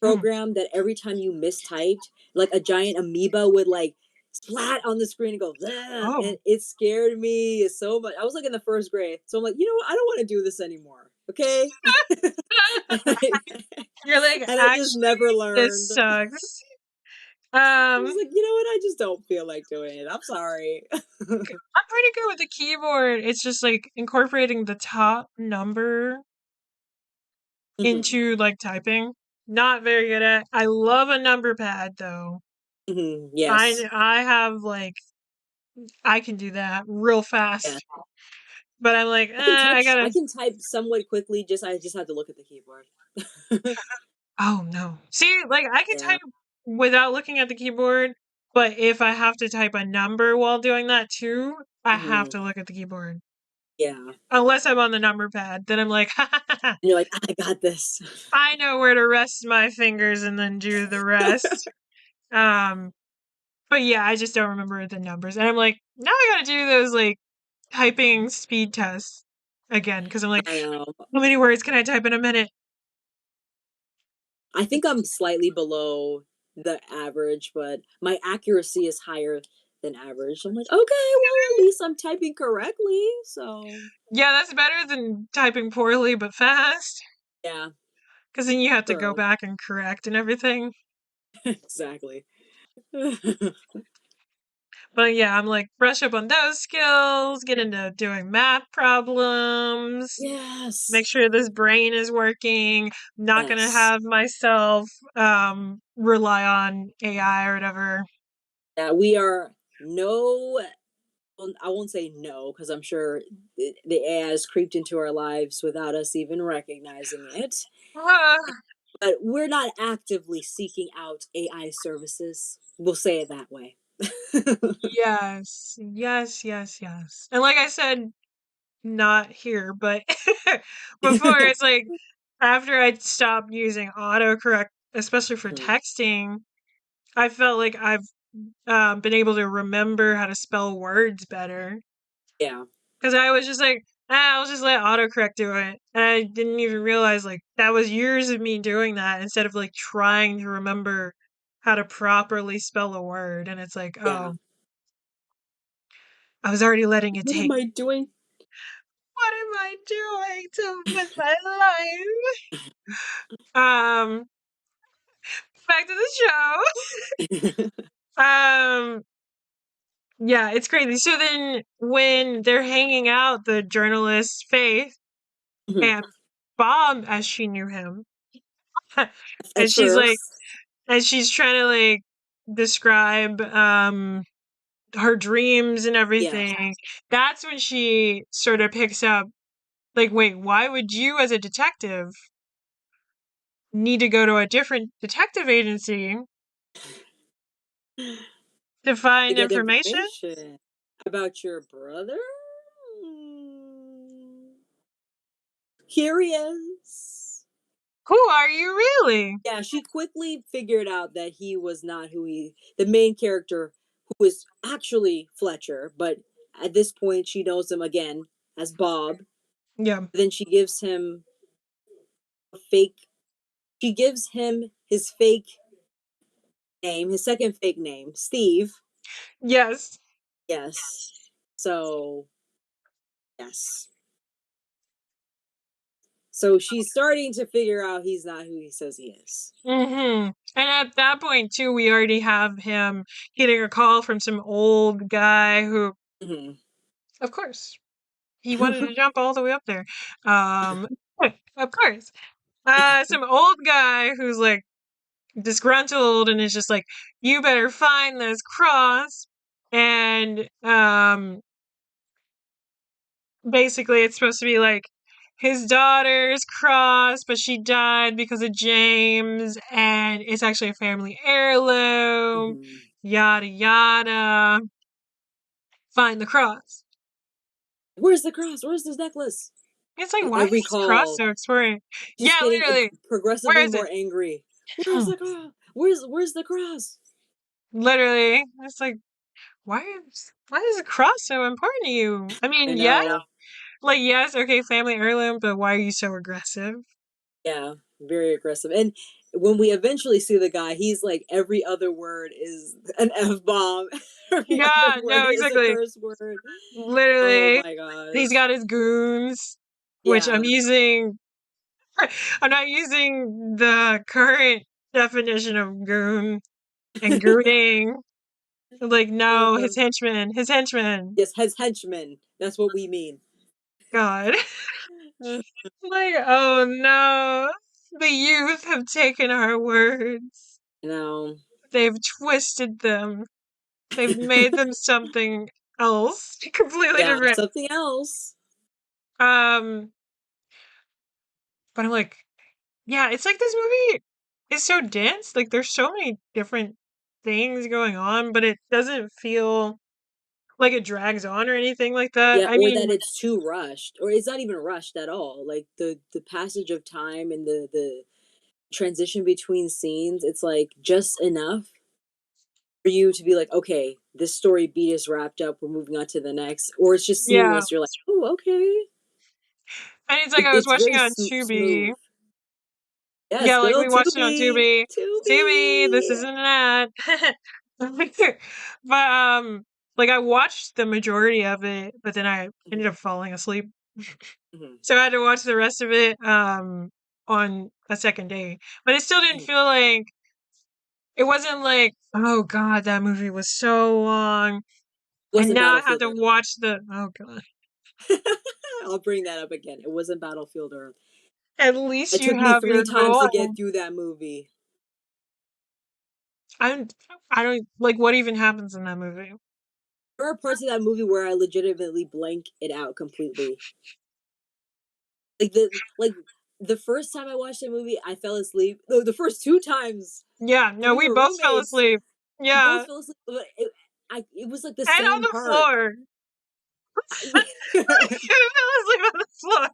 program that every time you mistyped, like a giant amoeba would like splat on the screen and go, "Bleh," Oh. and it scared me so much. I was like in the first grade, so I'm like, you know what? I don't want to do this anymore. Okay, and You're like, I just actually, never this learned. sucks. I was like, you know what? I just don't feel like doing it. I'm sorry. I'm pretty good with the keyboard. It's just like incorporating the top number Hmm. into like typing. Not very good at. I love a number pad though. Hmm. Yes. I have like I can do that real Yeah. fast. But I'm like, I can I touch. gotta. I can type somewhat quickly. I just have to look at the keyboard. Oh no. See, like I can Yeah. type without looking at the keyboard, but if I have to type a number while doing that too, I have Hmm. to look at the keyboard. Yeah. Unless I'm on the number pad, then I'm like, And you're like, I got this. I know where to rest my fingers and then do the rest. Um, but yeah, I just don't remember the numbers. And I'm like, now I gotta do those like typing speed tests again because I'm like, I know. how many words can I type in a minute? I think I'm slightly below the average, but my accuracy is higher than average. So I'm like, okay, well, at least I'm typing correctly. So Yeah, that's better than typing poorly but fast. yeah, Because then you have to go true. back and correct and everything. Exactly. But yeah, I'm like, brush up on those skills, get into doing math problems, Yes. make sure this brain is working. Not gonna Yes. have myself rely on AI or whatever. Yeah, we are no, well, I won't say no because I'm sure the AI has creeped into our lives without us even recognizing it. Ah, But we're not actively seeking out AI services. We'll say it that way. yes, yes, yes, yes. And like I said, not here, but before it's like after I stopped using autocorrect, especially for Mhm. texting, I felt like I've been able to remember how to spell words better. Yeah. Because I was just like, I'll just let autocorrect do it. And I didn't even realize like that was years of me doing that instead of like trying to remember how to properly spell a word. And it's like, Yeah. oh, I was already letting it What am take. I doing? What am I doing to with my life? Um, back to the show. Yeah, it's crazy. So then when they're hanging out, the journalist Faith Mhm. and Bob, as she knew him, At and she's like, first, and she's trying to like describe her dreams and yeah. everything. That's when she sort of picks up like, wait, why would you as a detective need to go to a different detective agency to To find get information? information about your brother? Hmm. Curious. Who are you really? Yeah, she quickly figured out that he was not the main character, who is actually Fletcher, but at this point she knows him again as Bob. Yeah. Then she gives him a fake, she gives him his fake name, his second fake name, Steve. Yes. Yes. So, yes. So she's starting to figure out he's not who he says he is. Mm-hmm. And at that point too, we already have him getting a call from some old guy who, Hmm. of course. He wanted to jump all the way up there. Um, of course. Some old guy who's like disgruntled and is just like, you better find this cross. And basically it's supposed to be like his daughter's cross, but she died because of James, and it's actually a family heirloom, Mhm. yada yada. Find the cross. Where's the cross? Where's this necklace? It's like, And why every is this cross call, so exploring? just Yeah, getting literally. Where progressively is it? more angry. Where's the cross? Where's the cross? Literally. It's like, why is the cross so important to you? I I mean, yeah, know. like yes, okay, family heirloom, but why are you so aggressive? Yeah, very aggressive. And when we eventually see the guy, he's like every other word is an F bomb. Every other Yeah, word no, is a exactly. curse word. Oh Literally. my He's gosh. got his goons, which I'm Yeah. using. I'm not using the current definition of goon and gooning. Like, no, Uh, his henchmen. yes, his henchmen. That's what we mean. God. Like, oh no. The youth have taken our words. No. They've twisted them. They've made them something else. Completely Yeah, different. something else. Um, but I'm like, yeah, it's like this movie is so dense. Like there's so many different things going on, but it doesn't feel like it drags on or anything like that. Yeah, I or mean, that it's too rushed, or it's not even rushed at all. Like the passage of time and the transition between scenes, it's like just enough for you to be like, okay, this story beat is wrapped up. We're moving on to the next, or it's just yeah. seamless. You're like, oh, okay. And it's like I was It's watching very it on Tubi. smooth. Yeah, Yeah, like still we to watched it on be, Tubi. to Tubi, this be. isn't an ad. But like I watched the majority of it, but then I ended up falling asleep. Mhm, So I had to watch the rest of it on a second day. But it still didn't mhm. feel like it wasn't like, oh god, that movie was so long. And Wasn't now I have Battlefield to Earth. watch the oh god. I'll bring that up again. It wasn't Battlefield Earth. At least It you took me have three your times to goal. get through that movie. I'm I don't like what even happens in that movie. There are parts of that movie where I legitimately blank it out completely. Like the first time I watched that movie, I fell asleep. The first two times Yeah, when no, we we were both fell roommates, asleep. we Yeah. both fell asleep. But it was like the And on same the part. floor. On We fell asleep on the floor.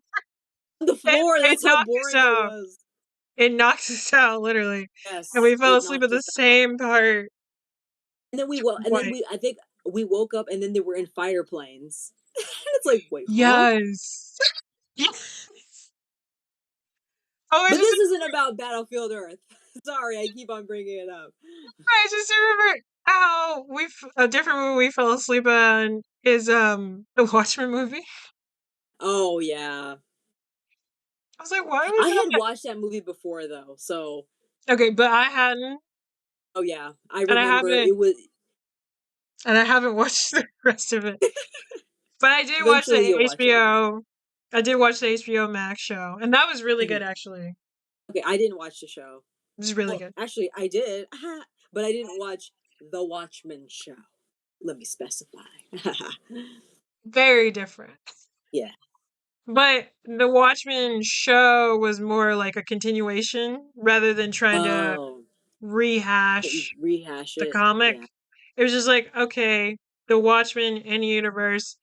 the It, floor, it that's how knocked us boring it out. was. It knocks us out, literally. And Yes, we fell it asleep at knocked the us out. same part And then twice. I think we woke up and then they were in fire planes. And it's like, wait, huh? Yes. Yes. Oh, But this isn't about Battlefield Earth. Sorry, I keep on bringing it up. I just remember how a different movie we fell asleep on is the Watchmen movie. Oh yeah. I was like, why was I had that? watched that movie before though, so Okay, but I hadn't, oh yeah. I and I remember haven't, it was and I haven't watched the rest of it. But I did watch the eventually you'll watch it again. HBO. I did watch the HBO Max show, and that was really Mhm. good. Actually, Okay, I didn't watch the show. it was really Well, good. actually I did, but I didn't watch The Watchmen show. Let me specify. Very different. Yeah. But the Watchmen show was more like a continuation rather than trying to Oh, rehash rehash the it. comic. Yeah. It was just like, okay, the Watchmen in universe,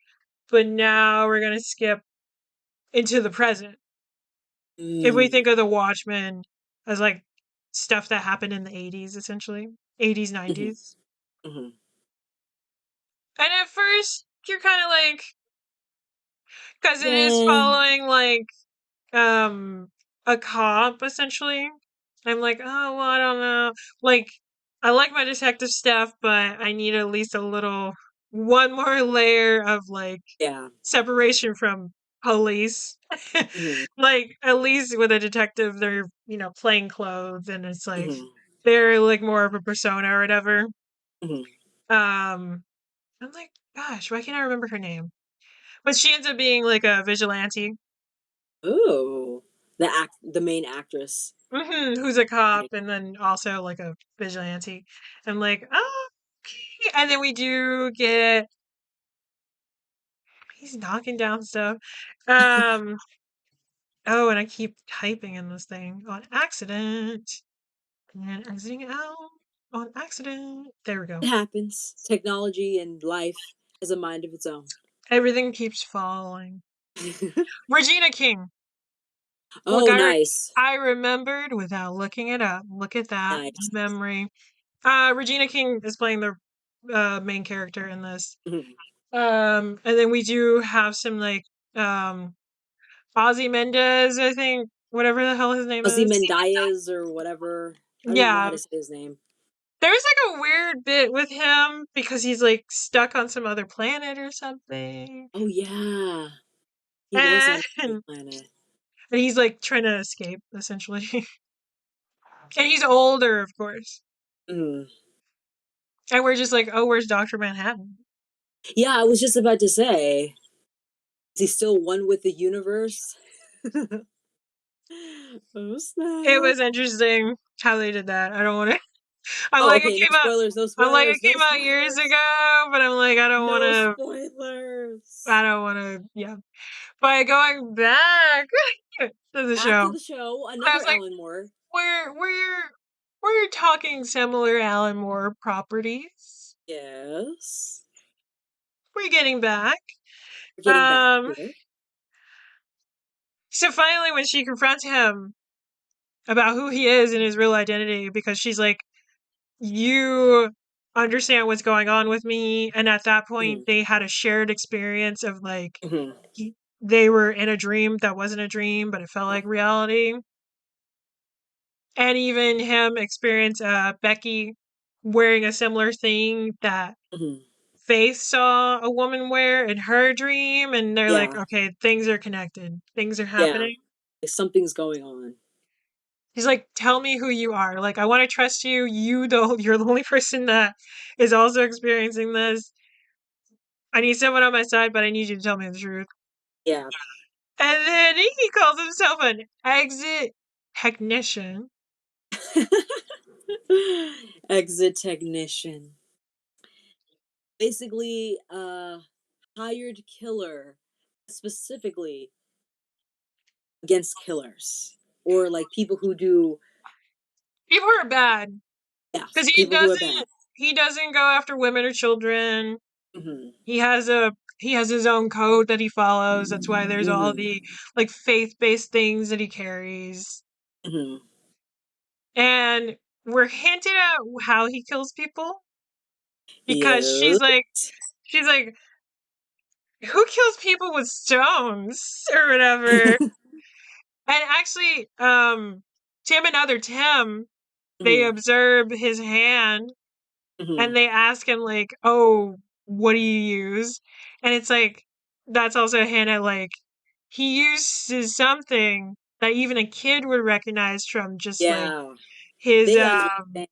but now we're gonna skip into the present. If we Mm. think of the Watchmen as like stuff that happened in the 80s, essentially 80s, Hmm. 90s. Hmm. And at first, you're kind of like, because it is Yeah. following like um a cop essentially. I'm like, oh well, I don't know. Like, I like my detective stuff, but I need at least a little one more layer of like Yeah. separation from police. Hmm. Like at least with a detective, they're plain clothes, and it's like Hmm. they're like more of a persona or whatever. Hmm. Um, I'm like, gosh, why can't I remember her name? But she ends up being like a vigilante. Ooh, the main actress. Who's a cop Like, and then also like a vigilante. And like, oh, okay. And then we do get he's knocking down stuff. Um, oh, and I keep typing in this thing on accident and exiting out on accident. There we it go. happens. Technology and life has a mind of its own. Everything keeps falling. Regina King. Look, Oh, nice, I remembered without looking it up. Look at that nice. memory. Regina King is playing the main character in this. Mhm. And then we do have some like um Ozzy Mendez, I think, whatever the hell his name is. Ozymandias or whatever. I don't even know how Yeah, to say his name. there's like a weird bit with him because he's like stuck on some other planet or something. Oh yeah, he was And, on another and planet. he's like trying to escape essentially. And he's older, of course. Mm. And we're just like, oh, where's Dr. Manhattan? Yeah, I was just about to say, is he still one with the universe? Oh It snap! was interesting how they did that. I don't want to. I'm Oh, like, it okay, no came out. spoilers, no I'm like, it spoilers, no came out years spoilers, ago, but I'm like, I don't want no to. I spoilers. don't want to. Yeah. By going back to the After show, the show, I another was like, Alan Moore. we're talking similar Alan Moore properties. Yes, We're getting back. we're getting back Um. here. So finally, when she confronts him about who he is and his real identity, because she's like, you understand what's going on with me, and at that point, Hmm. they had a shared experience of like Hmm. they were in a dream that wasn't a dream, but it felt like reality. And even him experience Becky wearing a similar thing that Hmm. Faith saw a woman wear in her dream, and they're like, Yeah, okay, things are connected, things are yeah. happening. Something's going on. He's like, tell me who you are. Like, I want to trust you. You're the only person that is also experiencing this. I need someone on my side, but I need you to tell me the truth. Yeah. And then he calls himself an exit technician. Exit technician. Basically, hired killer specifically against killers or like people who do, People are bad because yes, people who are bad. he doesn't go after women or children. Hmm. He has a he has his own code that he follows. That's why there's all Hmm. the like faith-based things that he carries. Hmm. And we're hinted at how he kills people because Yes. she's like who kills people with stones or whatever. And actually Tim and other Tim, they Hmm. observe his hand Hmm. and they ask him like, "Oh, what do you use?" And it's like that's also a hint at like he uses something that even a kid would recognize from just like Yeah. his They understand.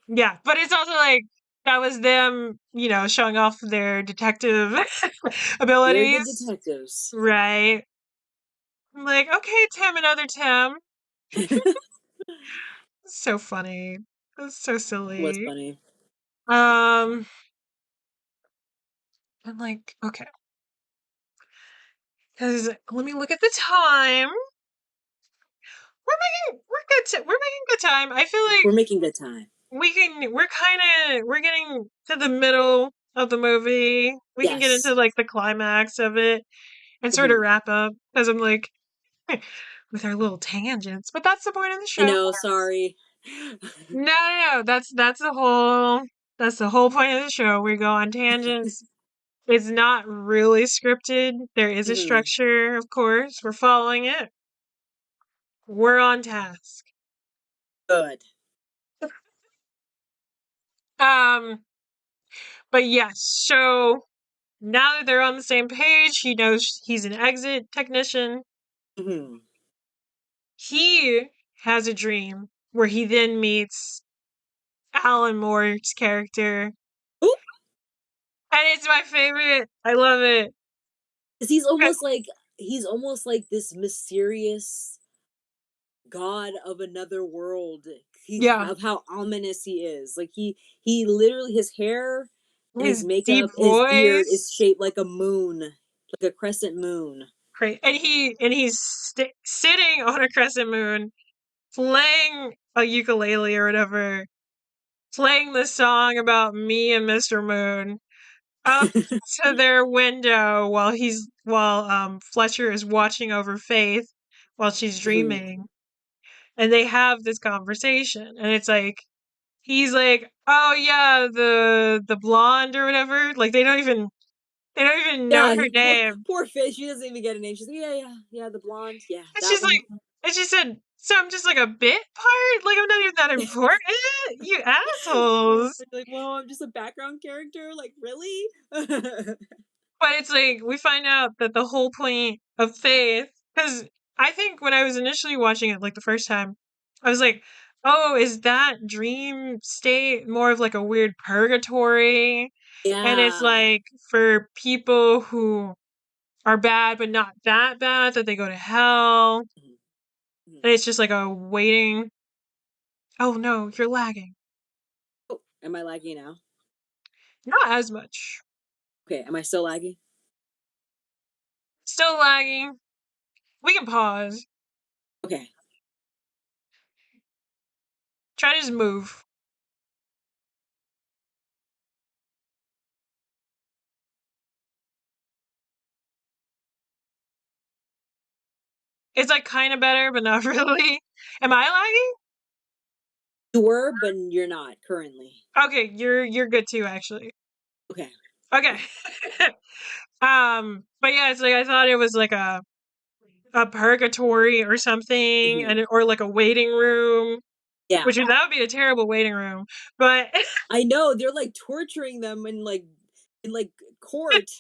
yeah, but it's also like that was them, showing off their detective They're good abilities, detectives. right? I'm like, okay, Tim, another Tim. So funny. That's so Was silly. funny. Um, I'm like, okay, because let me look at the time. We're making good time. I feel like We're making good time. we're getting to the middle of the movie. We can get into Yes. like the climax of it and sort of Hmm. wrap up because I'm like with our little tangents, but that's the point of the I show. know, sorry. No, no, no. That's the whole point of the show. We go on tangents. It's not really scripted. There is a Hmm. structure, of course. We're following it. We're on task. Good. Um, but yes, so now that they're on the same page, he knows he's an exit technician. Hmm. He has a dream where he then meets Alan Moore's character. Ooh. And it's my favorite. I love it. 'Cause he's almost like this mysterious god of another world. He Yeah, of how ominous he is. Like he literally his hair and his his deep makeup, his beard is voice. shaped like a moon, like a crescent moon. Great. And he's sitting on a crescent moon, playing a ukulele or whatever, playing the song about me and Mr. Moon up to their window while Fletcher is watching over Faith while she's Mhm. dreaming. And they have this conversation. And it's like he's like, "Oh yeah, the blonde or whatever." Like they don't even know Yeah, her poor name. poor fish. She doesn't even get a name. She's like, yeah, yeah, yeah, the blonde. Yeah, And that she's one. like, and she said, "So I'm just like a bit part? Like I'm not even that important? You assholes." Like, well, I'm just a background character. Like, really? But it's like we find out that the whole point of Faith, because I think when I was initially watching it, like the first time, I was like, "Oh, is that dream state more of like a weird purgatory?" And it's Yeah. like for people who are bad but not that bad that they go to hell, Mhm, mhm. and it's just like a waiting. Oh no, you're lagging. Oh, am I lagging now? Not as much. Okay, am I still lagging? Still lagging. We can pause. Okay. Try to just move. It's like kind of better, but not really. Am I lagging? You were, but you're not currently. Okay, you're good too, actually. Okay. Okay. Okay. But yeah, it's like I thought it was like a purgatory or something, Mhm. and or like a waiting room, Yeah. that would be a terrible waiting room. But I know they're like torturing them in like court.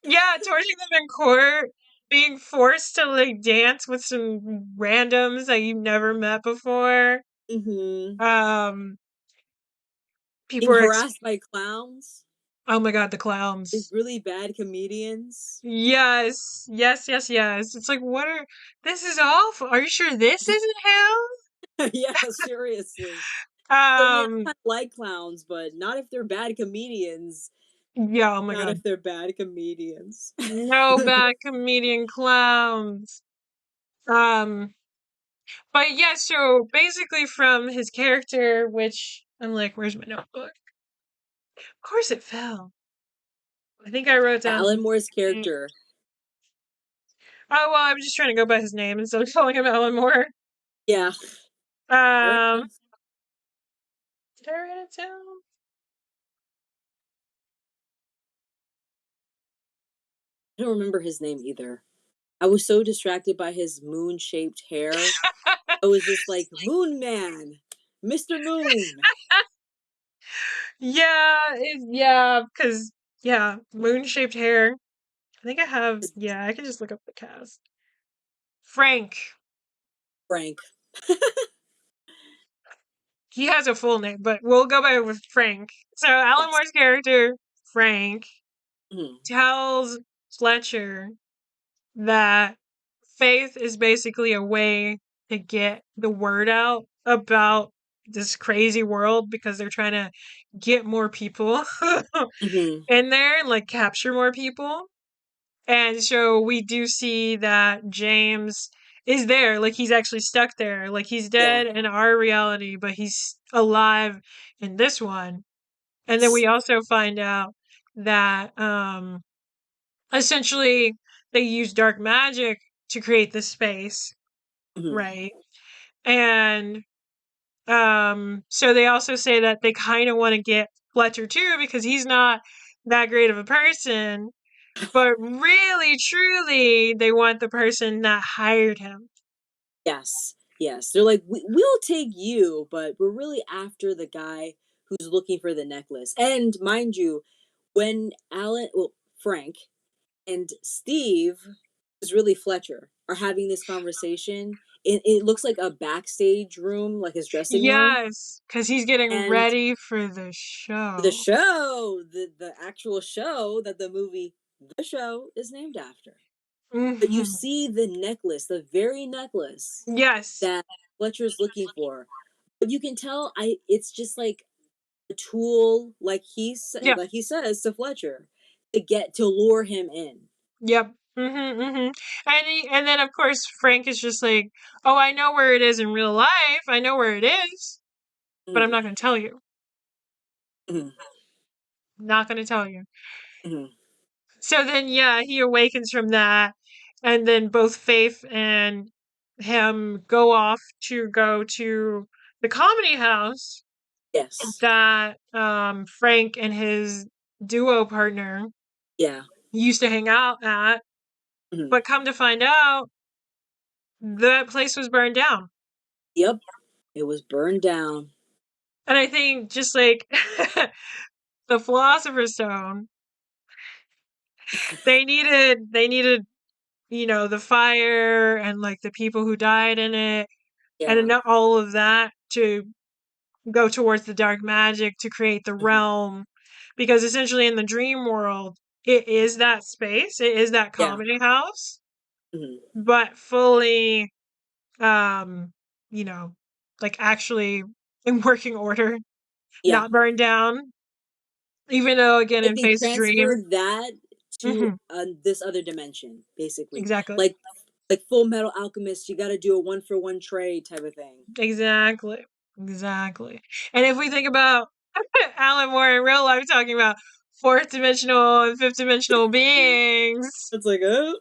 yeah, torturing them in court, being forced to like dance with some randoms that you've never met before. Mhm. Um, people Being are harassed by clowns, oh my god, the like clowns. really bad comedians. Yes, yes, yes, yes. It's like, what are this is awful. Are you sure this isn't hell? Yeah, seriously. I mean, I Um, kinda like clowns, but not if they're bad comedians. yeah, oh my Not god. if they're bad comedians. No bad comedian clowns. Um, but yeah, so basically from his character, which I'm like, where's my notebook? Of course it fell. I think I wrote down Alan his Moore's name. character. Oh well, I'm just trying to go by his name instead of calling him Alan Moore. Yeah, fair Um, enough. did I write it down? I don't remember his name either. I was so distracted by his moon-shaped hair. I was just like, "Moon Man, Mr. Moon." Yeah, yeah, because yeah, moon-shaped hair. I think I have. Yeah, I can just look up the cast. Frank. Frank. He has a full name, but we'll go by with Frank. So Alan Yes. Moore's character, Frank, Mhm. tells Fletcher that faith is basically a way to get the word out about this crazy world because they're trying to get more people Mhm. in there and like capture more people. And so we do see that James is there, like he's actually stuck there, like he's Yeah. dead in our reality, but he's alive in this one. And then Yes. we also find out that essentially they use dark magic to create this space, Mhm. right? And so they also say that they kind of want to get Fletcher too because he's not that great of a person, but really truly they want the person that hired him. Yes. Yes. They're like, we'll take you, but we're really after the guy who's looking for the necklace. And mind you, when Frank and Steve, who's really Fletcher, are having this conversation, it looks like a backstage room, like his dressing room. Yes, because he's getting And ready for the the show. show, the actual show that the movie the show is named after. But you Hmm. see the necklace, the very necklace Yes. that Fletcher's looking for. But you can tell it's just like a tool, Yep. like he says to Fletcher, to lure him in. Yep. And then of course Frank is just like, "Oh, I know where it is in real life. I know where it is, but I'm Mm, not going to tell you. mm, Not going to tell you." mm. So then yeah, he awakens from that, and then both Faith and him go to the comedy house Yes. that Frank and his duo partner Yeah. used to hang out at, Mm. but come to find out that place was burned down. Yep. It was burned down. And I think just like the Philosopher's Stone, they needed, the fire and like the people who died in it and Yeah. all of that to go towards the dark magic to create the Hmm. realm, because essentially in the dream world it is that space, it is that Yeah. comedy house, Hmm. but fully um you know like actually in working order, Yeah. not burned down, even though again Like in they Faith's dream. transferred that to Hmm. this other dimension, basically. Exactly. Like Full Metal Alchemist, you got to do a 1-for-1 trade type of thing. Exactly. Exactly. And if we think about Alan Moore in real life talking about fourth dimensional and fifth dimensional beings, It's like, oh,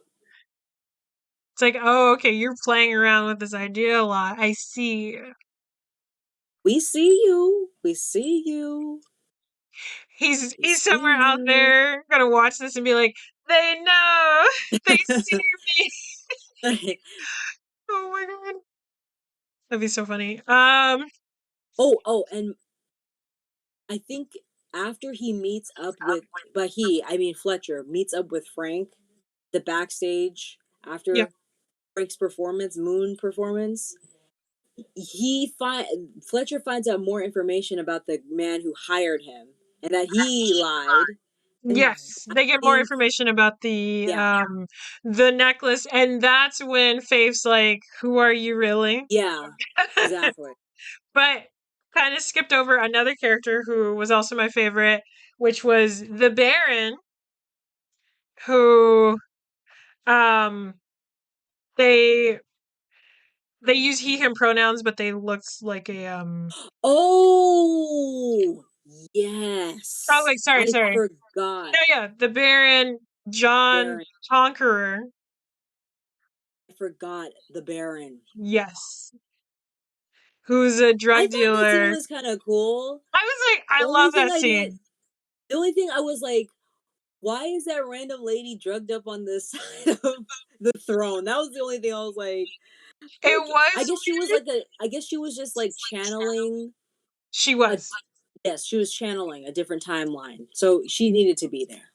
it's like, oh, okay, you're playing around with this idea a lot. I see. we see you. We see you. We He's see somewhere out you. there gonna watch this and be like, they know, they see me. Oh my god, that'd be so funny. And I think after he meets up with, but I mean Fletcher, meets up with Frank, the backstage Yeah, after Frank's performance, Moon performance, Fletcher finds out more information about the man who hired him and that he lied. And yes, I they get more think, information about the yeah, necklace, and that's when Faith's like, "Who are you really?" yeah, exactly. But kind of skipped over another character who was also my favorite, which was the Baron, who um they they use he him pronouns, but they looked like a Oh, oh yes. wait, sorry, I sorry. forgot. No, yeah, the Baron John Baron. Conqueror. I forgot the Baron. Yes, who's a I drug thought that scene dealer. was kind of cool. I was like, I The only love thing that I did, scene. the only thing I was like, why is that random lady drugged up on this side of the throne? That was the only thing I was like, It okay. was weird. I guess she was just like channeling She a, was. yes, she was channeling a different timeline. So she needed to be there.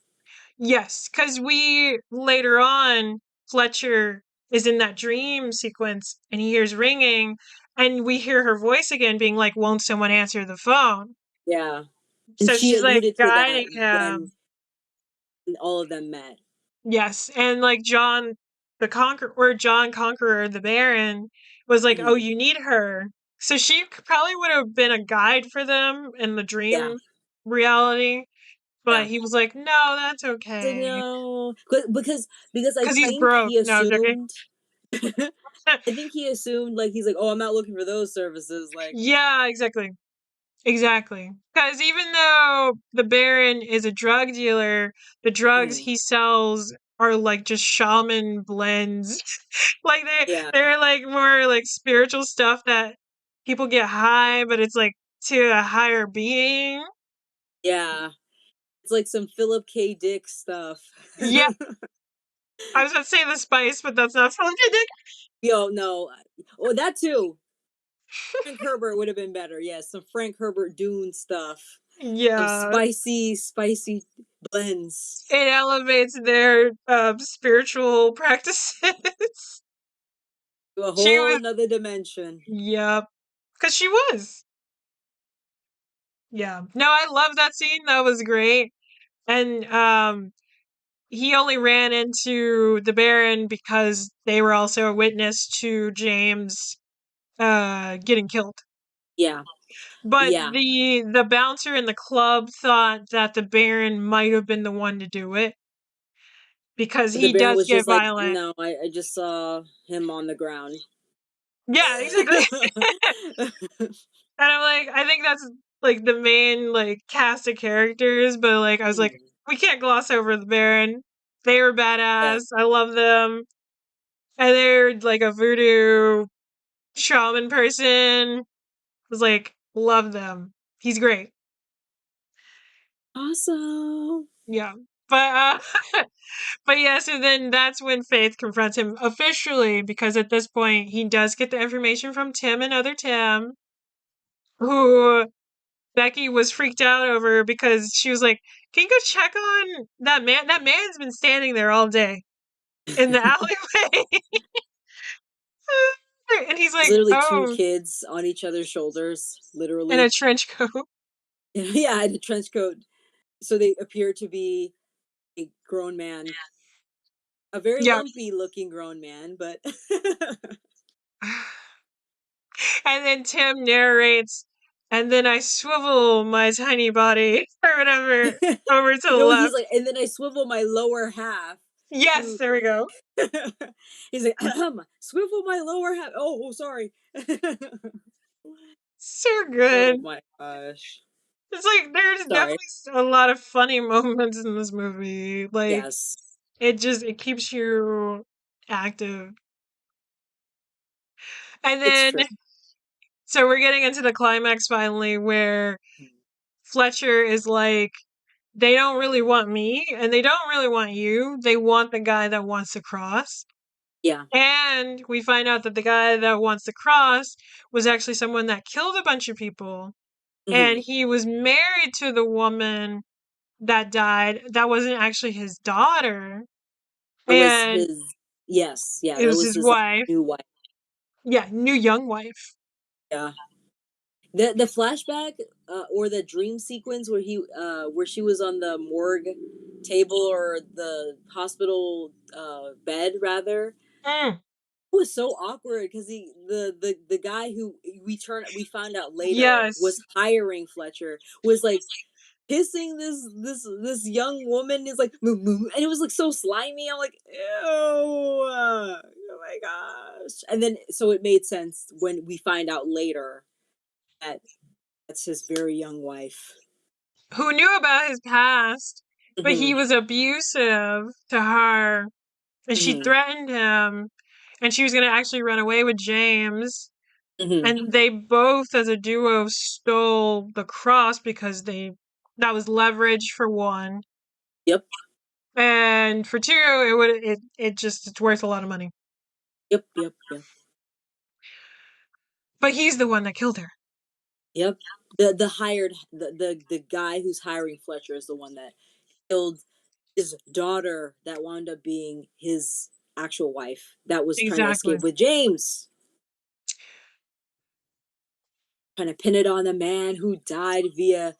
Yes, because we later on, Fletcher is in that dream sequence and he hears ringing, and we hear her voice again being like, "Won't someone answer the phone?" Yeah. And So she she's like alluded to that guiding when him. all of them met. Yes, and like John Conqueror, the Baron, was like, "Oh, Mhm. you need her." So she probably would have been a guide for them in the Yeah. dream reality, but Yeah. he was like, "No, that's Like, okay," no, because I because he's think broke. he No, I'm joking. assumed. I think he assumed like he's like, oh, I'm not looking for those services. Like, Yeah, exactly. Exactly. Because even though the Baron is a drug dealer, the drugs mm, he sells are like just shaman blends. Like yeah, they're like more like spiritual stuff that people get high, but it's like to a higher being. yeah, it's like some Philip K. Dick stuff. Yeah, I was about to say the spice, but that's not something. Yo, no, well that too. Frank Herbert would have been better. Yes, some Frank Herbert Dune stuff, some Yeah, spicy blends. it elevates their spiritual practices. To a She whole was, another dimension. yep, because she was. Yeah. No, I love that scene. That was great. And he only ran into the Baron because they were also a witness to James getting killed. Yeah, But yeah. the bouncer in the club thought that the Baron might have been the one to do it because But the he Baron does was get just like, violent. no, I just saw him on the ground. Yeah, exactly. And I'm like, I think that's like the main like cast of characters, but like I was like, Mhm. we can't gloss over the Baron. They were Yeah. badass. I love them. And they're like a voodoo shaman person. I was like, love them. He's great. Awesome. Yeah. But but yeah, so then that's when Faith confronts him officially because at this point he does get the information from Tim and other Tim, who Becky was freaked out over because she was like, "Can you go check on that man? That man's been standing there all day in the alleyway." And he's It's like, literally two "Oh," kids on each other's shoulders, in a literally. trench coat. Yeah, in a trench coat. So they appear to be a grown man, a very Yeah. lumpy looking grown man, but And then Tim narrates, and then I swivel my tiny body or whatever over to the no, he's left. like, and then I swivel my lower half Yes, to. there we go. He's like, swivel my lower half. Oh, sorry. So Oh good. my gosh. It's like there's Sorry. definitely a lot of funny moments in this movie. Like Yes, it keeps you active. And it's then true. so we're getting into the climax finally where Fletcher is like, they don't really want me and they don't really want you. They want the guy that wants to cross. Yeah. And we find out that the guy that wants to cross was actually someone that killed a bunch of people. And Hmm. he was married to the woman that died. That wasn't actually his daughter. That was And his. Yes, yeah, it that was was his his wife. new wife. Yeah, new young wife. Yeah. The flashback or the dream sequence where he where she was on the morgue table or the hospital bed rather Mm, was so awkward because the guy who we found out later yes. was hiring Fletcher was like kissing this young woman is like "Moo, moo," and it was like so slimy. I'm like, ew, oh my gosh. And then so it made sense when we find out later that that's his very young wife. Who knew about his past, but Hmm. he was abusive to her and she Hmm. threatened him and she was going to actually run away with James. Hmm. And they both, as a duo, stole the cross because that was leverage for one, Yep. and for two, it's worth a lot of money. Yep. Yep. Yep. But he's the one that killed her. Yep. The hired the guy who's hiring Fletcher is the one that killed his daughter that wound up being his actual wife that was trying to Exactly. escape with James. Trying to pin it on the man who died via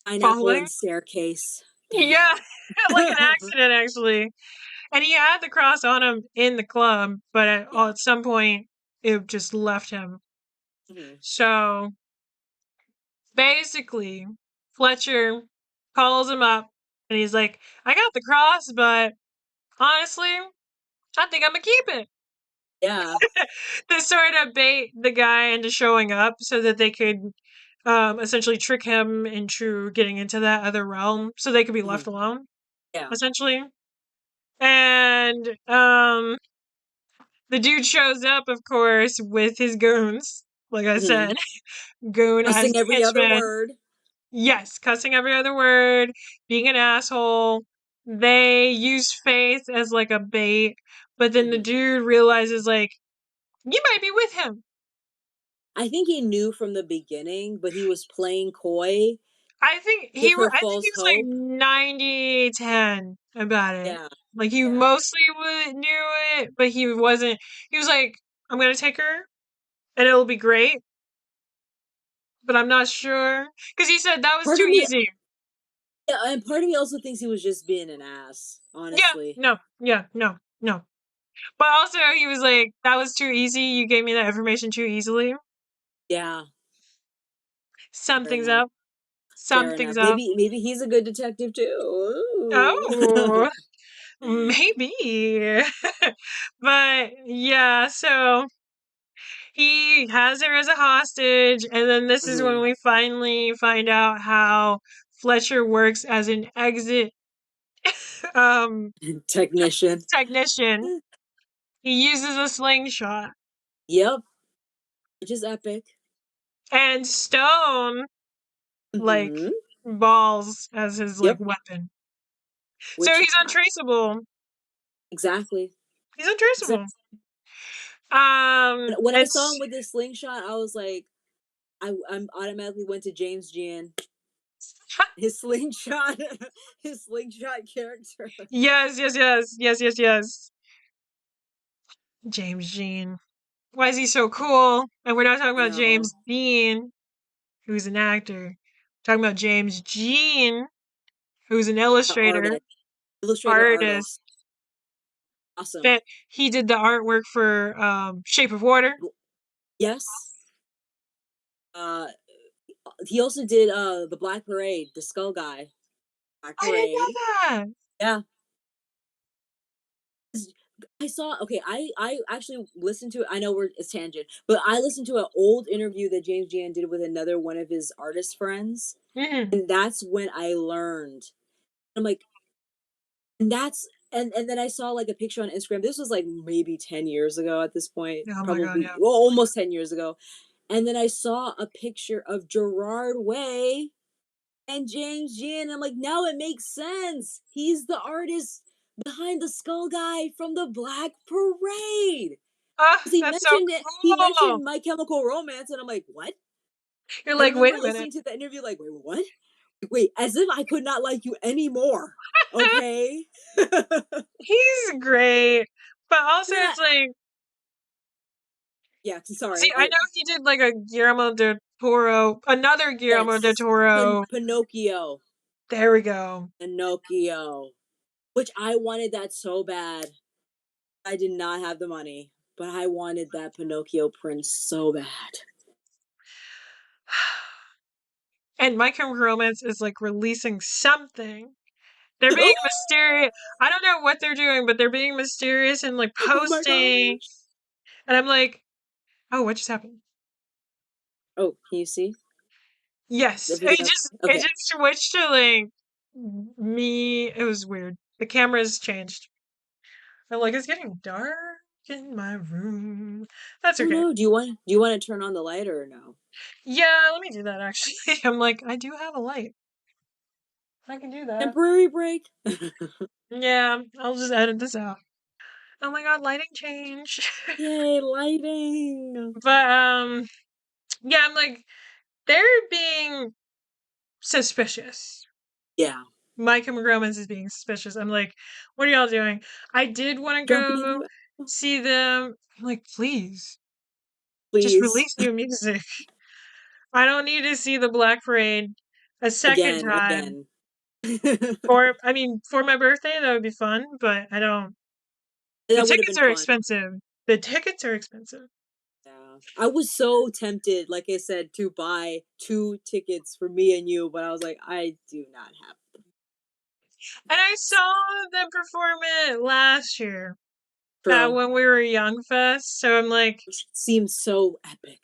pineapple Falling. and staircase. Yeah, like an accident actually. And he had the cross on him in the club, but Yeah. at some point it just left him. Hmm. So basically, Fletcher calls him up and he's like, I got the cross, but honestly, I think I'm gonna keep it. Yeah. To sort of bait the guy into showing up so that they could essentially trick him into getting into that other realm so they could be Hmm. left alone, Yeah. essentially. And the dude shows up, of course, with his goons. Like I Hmm. said, goon as Cussing every other henchmen. word. Yes, cussing every other word, being an asshole. They use Faith as like a bait, but then the Hmm. dude realizes like you might be with him. I think he knew from the beginning, but he was playing coy, give her I think he false was like hope. 90-10 about it. Yeah. Like he Yeah. mostly knew it, but he wasn't. He was like, "I'm gonna take her, and it'll be great," but I'm not sure because he said that was Part too of me easy. Yeah, and part of me also thinks he was just being an ass, Yeah, honestly. no, yeah, no, no. But also, he was like, "That was too easy. You gave me that information too easily. Yeah, fair Something's enough. up. Fair Something's enough. up." Maybe he's a good detective too. Ooh. Oh, maybe. But yeah, so he has her as a hostage, and then this is when Mhm. we finally find out how Fletcher works as an exit um Technician. technician. He uses a slingshot, Yep, which is epic. and Stone like Mhm. balls as his like Yep, weapon. So which he's untraceable. exactly. He's untraceable. Exactly. When I saw him It's with this slingshot, I was like, I'm automatically went to James Jan. His slingshot, his slingshot character. yes, yes, yes, yes, yes, yes. James Jean. Why is he so cool? And we're not talking I about know. James Dean, who's an actor. We're talking about James Jean, who's an The illustrator, artist, illustrator artist. artist. Awesome. That he did the artwork for Shape of Water. Yes. Uh, he also did the Black Parade, the Skull Guy. Black I didn't Parade. know that. Yeah. I saw okay, I actually listened to it. I know it's tangent, but I listened to an old interview that James Jan did with another one of his artist friends, Mhm. and that's when I learned. I'm like, and that's and then I saw like a picture on Instagram. This was like maybe 10 years ago at this point, Oh my god, probably yeah. well, almost 10 years ago. And then I saw a picture of Gerard Way and James Jan. I'm like, now it makes sense. He's the artist behind the Skull Guy from the Black Parade. Ah, 'Cause he that's so mentioned it. He cool. mentioned My Chemical Romance, and I'm like, what? You're I like, wait remember a minute. listening to the interview, like, wait, what? Wait, as if I could not like you anymore. Okay. He's great. But also Yeah, it's like, yeah. see, Sorry. I know he did like a Guillermo del Toro, another Guillermo del Yes, Toro. Pinocchio, There we go. Pinocchio, which I wanted that so bad. I did not have the money, but I wanted that Pinocchio print so bad. And My Chemical Romance is like releasing something. They're being Oh, mysterious. I don't know what they're doing, but they're being mysterious and like oh my posting. gosh. And I'm like, oh, what just happened? Oh, can you see Yes, everything? it Okay. just switched to like me. It was weird. The camera's changed. I'm like, it's getting dark in my room. That's Oh okay. no. Do you want to turn on the light or no? Yeah, let me do that actually. I'm like, I do have a light. I can do that. Temporary break. Yeah, I'll just edit this out. Oh my god, lighting change. Yay, lighting. But yeah, I'm like, they're being suspicious. Yeah. My Chemical Romance is being suspicious. I'm like, what are y'all doing? I did want to Dropping a go new album. see them. I'm like, please, just Please. release new music. I don't need to see the Black Parade a second Again, time. again. Or, I mean, for my birthday, that would be fun, but I don't. The That would have tickets been are fun. expensive. The tickets are expensive. Yeah. I was so tempted, like I said, to buy 2 tickets for me and you, but I was like, I do not have And I saw them perform it last year at true. when we were Young Fest. So I'm like, Which seems so epic.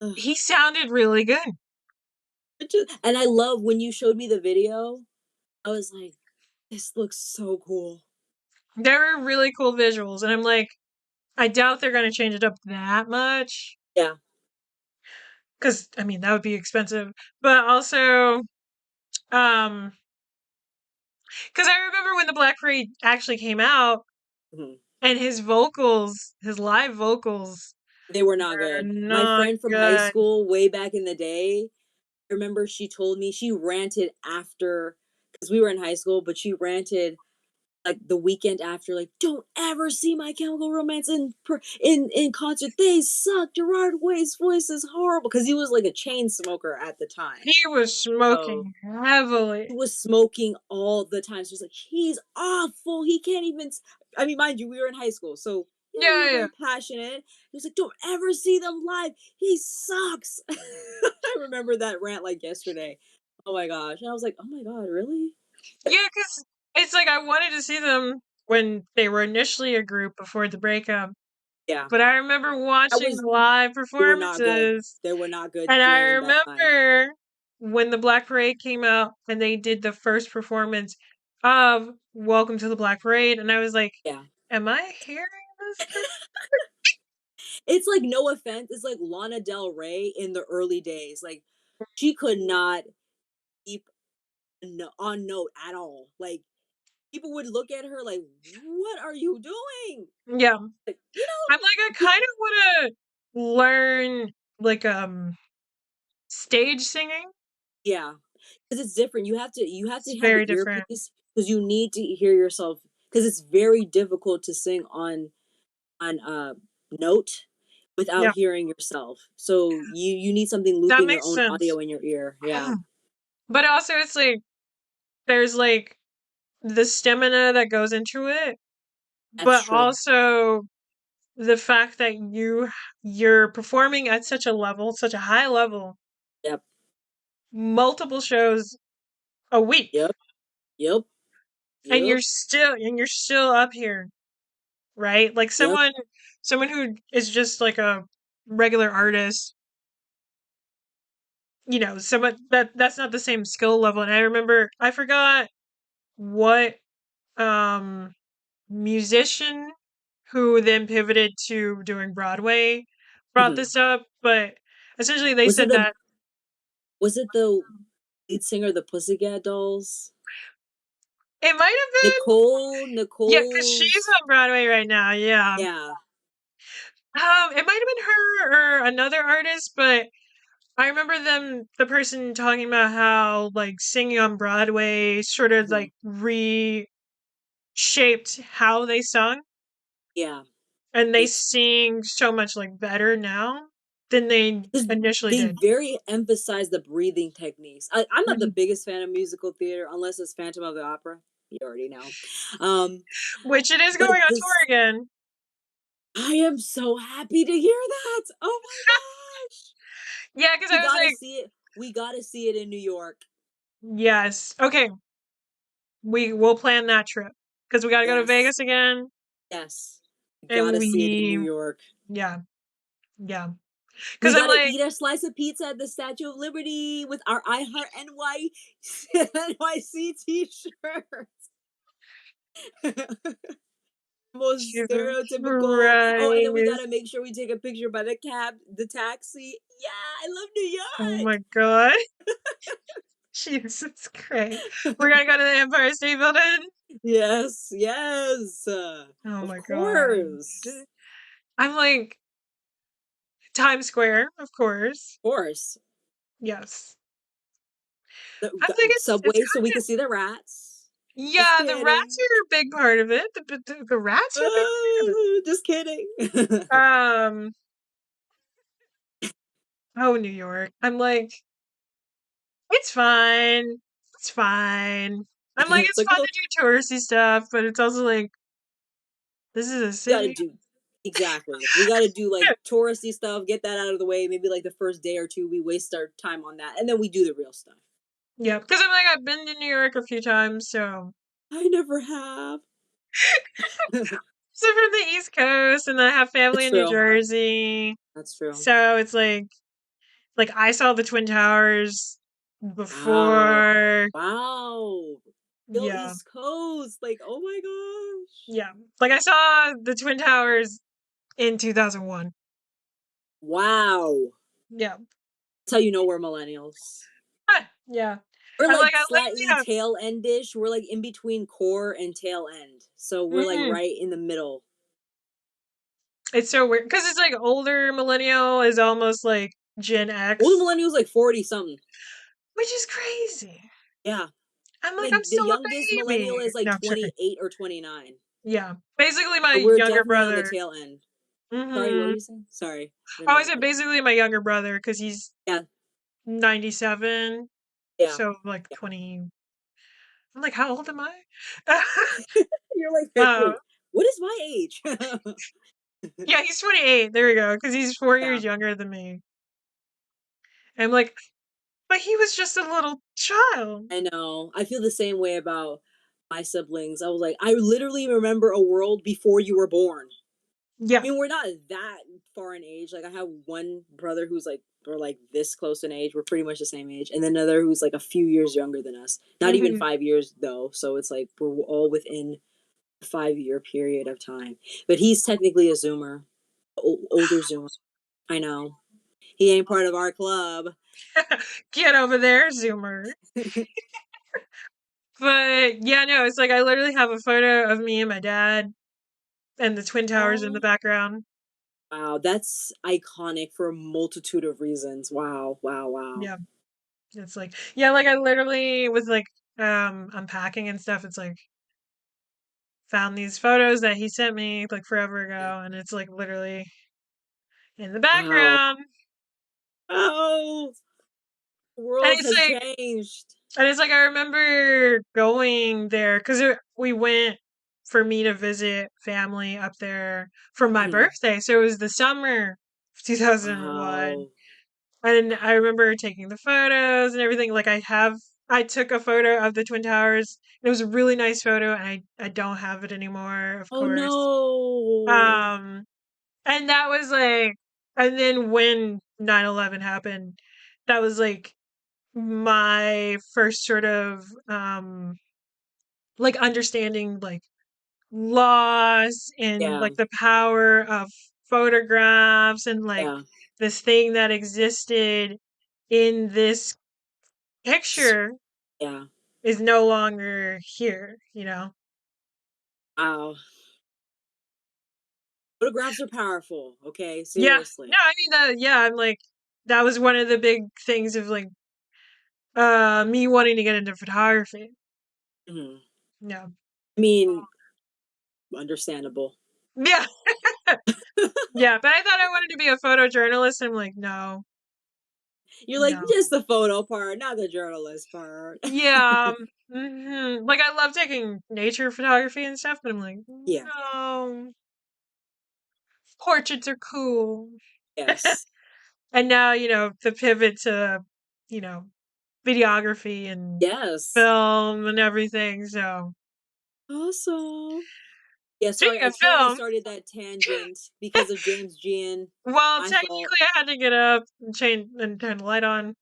Ugh. he sounded really good. And I love when you showed me the video, I was like, this looks so cool. There were really cool visuals. And I'm like, I doubt they're going to change it up that much. Yeah. Because, I mean, that would be expensive. But also, um, because I remember when the Black Parade actually came out Mhm. and his vocals, his live vocals, They were not were good. My not friend from high good. school, way back in the day, I remember she told me she ranted after because we were in high school, but she ranted like the weekend after, like, don't ever see My Chemical Romance in concert. They suck. Gerard Way's voice is horrible because he was like a chain smoker at the time. He was So smoking he heavily. was smoking all the time. So he's like, he's awful. He can't even. I mean, mind you, we were in high school, so yeah, we were Yeah, yeah. very passionate. He was like, don't ever see them live. He sucks. I remember that rant like yesterday. Oh my gosh. And I was like, oh my God, really? Yeah, because it's like I wanted to see them when they were initially a group before the breakup. Yeah. But I remember That watching was, the live they were not good. performances, They were not good and I during that time. remember when the Black Parade came out and they did the first performance of Welcome to the Black Parade, and I was like, Yeah. am I hearing this correct? It's like, no offense. It's like Lana Del Rey in the early days. Like, she could not keep on note at all. Like, people would look at her like, "What are you doing?" Yeah. Like, I'm like, I kind of want to learn like stage singing. yeah, because it's different. You have It's to have the very different. earpiece because you need to hear yourself. Because it's very difficult to sing on note without Yeah, hearing yourself. So you need something that looping your makes own sense. audio in your ear. Yeah, But also, it's like there's like the stamina that goes into it, that's but true. also the fact that you're performing at such a level, such a high level, Yep. multiple shows a week, Yep. Yep. and Yep. you're still up here, right? Like Yep. someone who is just like a regular artist, someone that's not the same skill level. And I remember I forgot what um musician who then pivoted to doing Broadway brought Mhm. this up, but essentially they Was it said the that was it the lead singer of the Pussycat Dolls? it might have been, yeah, because she's Nicole's on Broadway right now. Yeah, yeah. it might have been her or another artist, but I remember the person talking about how like singing on Broadway sort of Mhm. like reshaped how they sung, Yeah. and they It sing so much like better now than they 'cause initially they did. very emphasize the breathing techniques. I'm not the Mhm. biggest fan of musical theater unless it's Phantom of the Opera. You already know. Um, Which it is going but on tour this again. I am so happy to hear that. Oh my gosh. Yeah, because We I was gotta like, see it. We gotta see it in New York. yes, okay, we will plan that trip because we got to go to Yes. Vegas again, Yes. We and gotta see it in New York. yeah, yeah, We because I'm gotta like, eat a slice of pizza at the Statue of Liberty with our I Heart NYC t-shirt. Most Jesus stereotypical. Oh, and then we Christ. gotta make sure we take a picture by the taxi. Yeah, I love New Oh York. my God. Jesus Christ. We're gonna go to the Empire State Building. Yes, yes. Oh Of my God. course. I'm like, Times Square, of course. Of course. Yes. I The think it's subway so we kind can of, see the rats. Just yeah, the rats kidding. are a big part of it. The rats are a big part of Just kidding. it. Oh, New York. I'm like, it's fine. It's fine. I'm like, It's it's like, fun well, to do touristy stuff, but it's also like, this is a we gotta city. do exactly. We gotta do like touristy stuff, get that out of the way. Maybe like the first day or two, we waste our time on that, and then we do the real stuff. Yeah, because I'm like, I've been to New York a few times, so. I never have. So from the East Coast, and then I have family That's in New true. Jersey. That's true. So it's like I saw the Twin Towers Wow. before. Wow. Still Yeah, East Coast. Like, oh my gosh. yeah. Like I saw the Twin Towers in 2001. Wow. Yeah, That's how you know we're millennials. yeah. We're I'm like, like I literally slightly have. tail endish. We're like in between core and tail end. So we're like Mhm. right in the middle. It's so weird because it's like older millennial is almost like Gen Older X, millennials like 40 something. which is crazy. Yeah. I'm like, Like I'm the still youngest a baby. millennial is like No, I'm joking. 28 or 29. Yeah. Basically my So we're younger definitely on the brother. tail end. Sorry, what were Mhm. you saying? Sorry, I didn't Oh, I mean to said cut you. basically my younger brother because he's Yeah, 97. yeah, So like yeah. 20. I'm like, how old am I? You're like, uh, wait, what is my age? yeah, he's 28. There we go. Because he's 4 years Yeah, younger than me. And I'm like, but he was just a little child. I know. I feel the same way about my siblings. I was like, I literally remember a world before you were born. Yeah. I mean, we're not that far in age. Like, I have one brother who's like, we're like this close in age. We're pretty much the same age. And then another who's like a few years younger than us. Not even Hmm. 5 years, though. So it's like we're all within a 5 year period of time. But he's technically a Zoomer, older Zoomer. I know. He ain't part of our club. Get over there, Zoomer. But yeah, no, it's like I literally have a photo of me and my dad and the Twin Towers in the Oh, background. wow. That's iconic for a multitude of reasons. Wow, wow, wow. Yeah. It's like, yeah, like I literally was like unpacking and stuff. It's like found these photos that he sent me like forever Yeah. ago, and it's like literally in the Wow. background. Oh, the And world it's has like, changed. I remember going there because we went for me to visit family up there for my Mhm. birthday. So it was the summer of 2001. Wow. And I remember taking the photos and everything. I took a photo of the Twin Towers. It was a really nice photo, and I don't have it anymore, of Oh course. no. Um, and that was like, and then when 9/11 happened, that was like my first sort of like understanding like loss and Yeah, like the power of photographs and like yeah. this thing that existed in this S- picture Yeah. is no longer here, you know? Wow. Photographs are powerful. Okay, Yeah. No, seriously. I mean yeah, I'm like that was one of the big things of like me wanting to get into photography. Mhm. Yeah. I mean, understandable. Yeah. Yeah, but I thought I wanted to be a photojournalist. I'm like, no, You're like no. just the photo part, not the journalist part. Yeah. Like I love taking nature photography and stuff, but I'm like, Yeah. no, portraits are cool. Yes. And now, the pivot to, you know, videography and Yes. film and everything. So, Awesome. Yeah, sorry, speaking I of totally film, started that tangent because of James Gian. well, My fault. technically, I had to get up and change and turn the light on.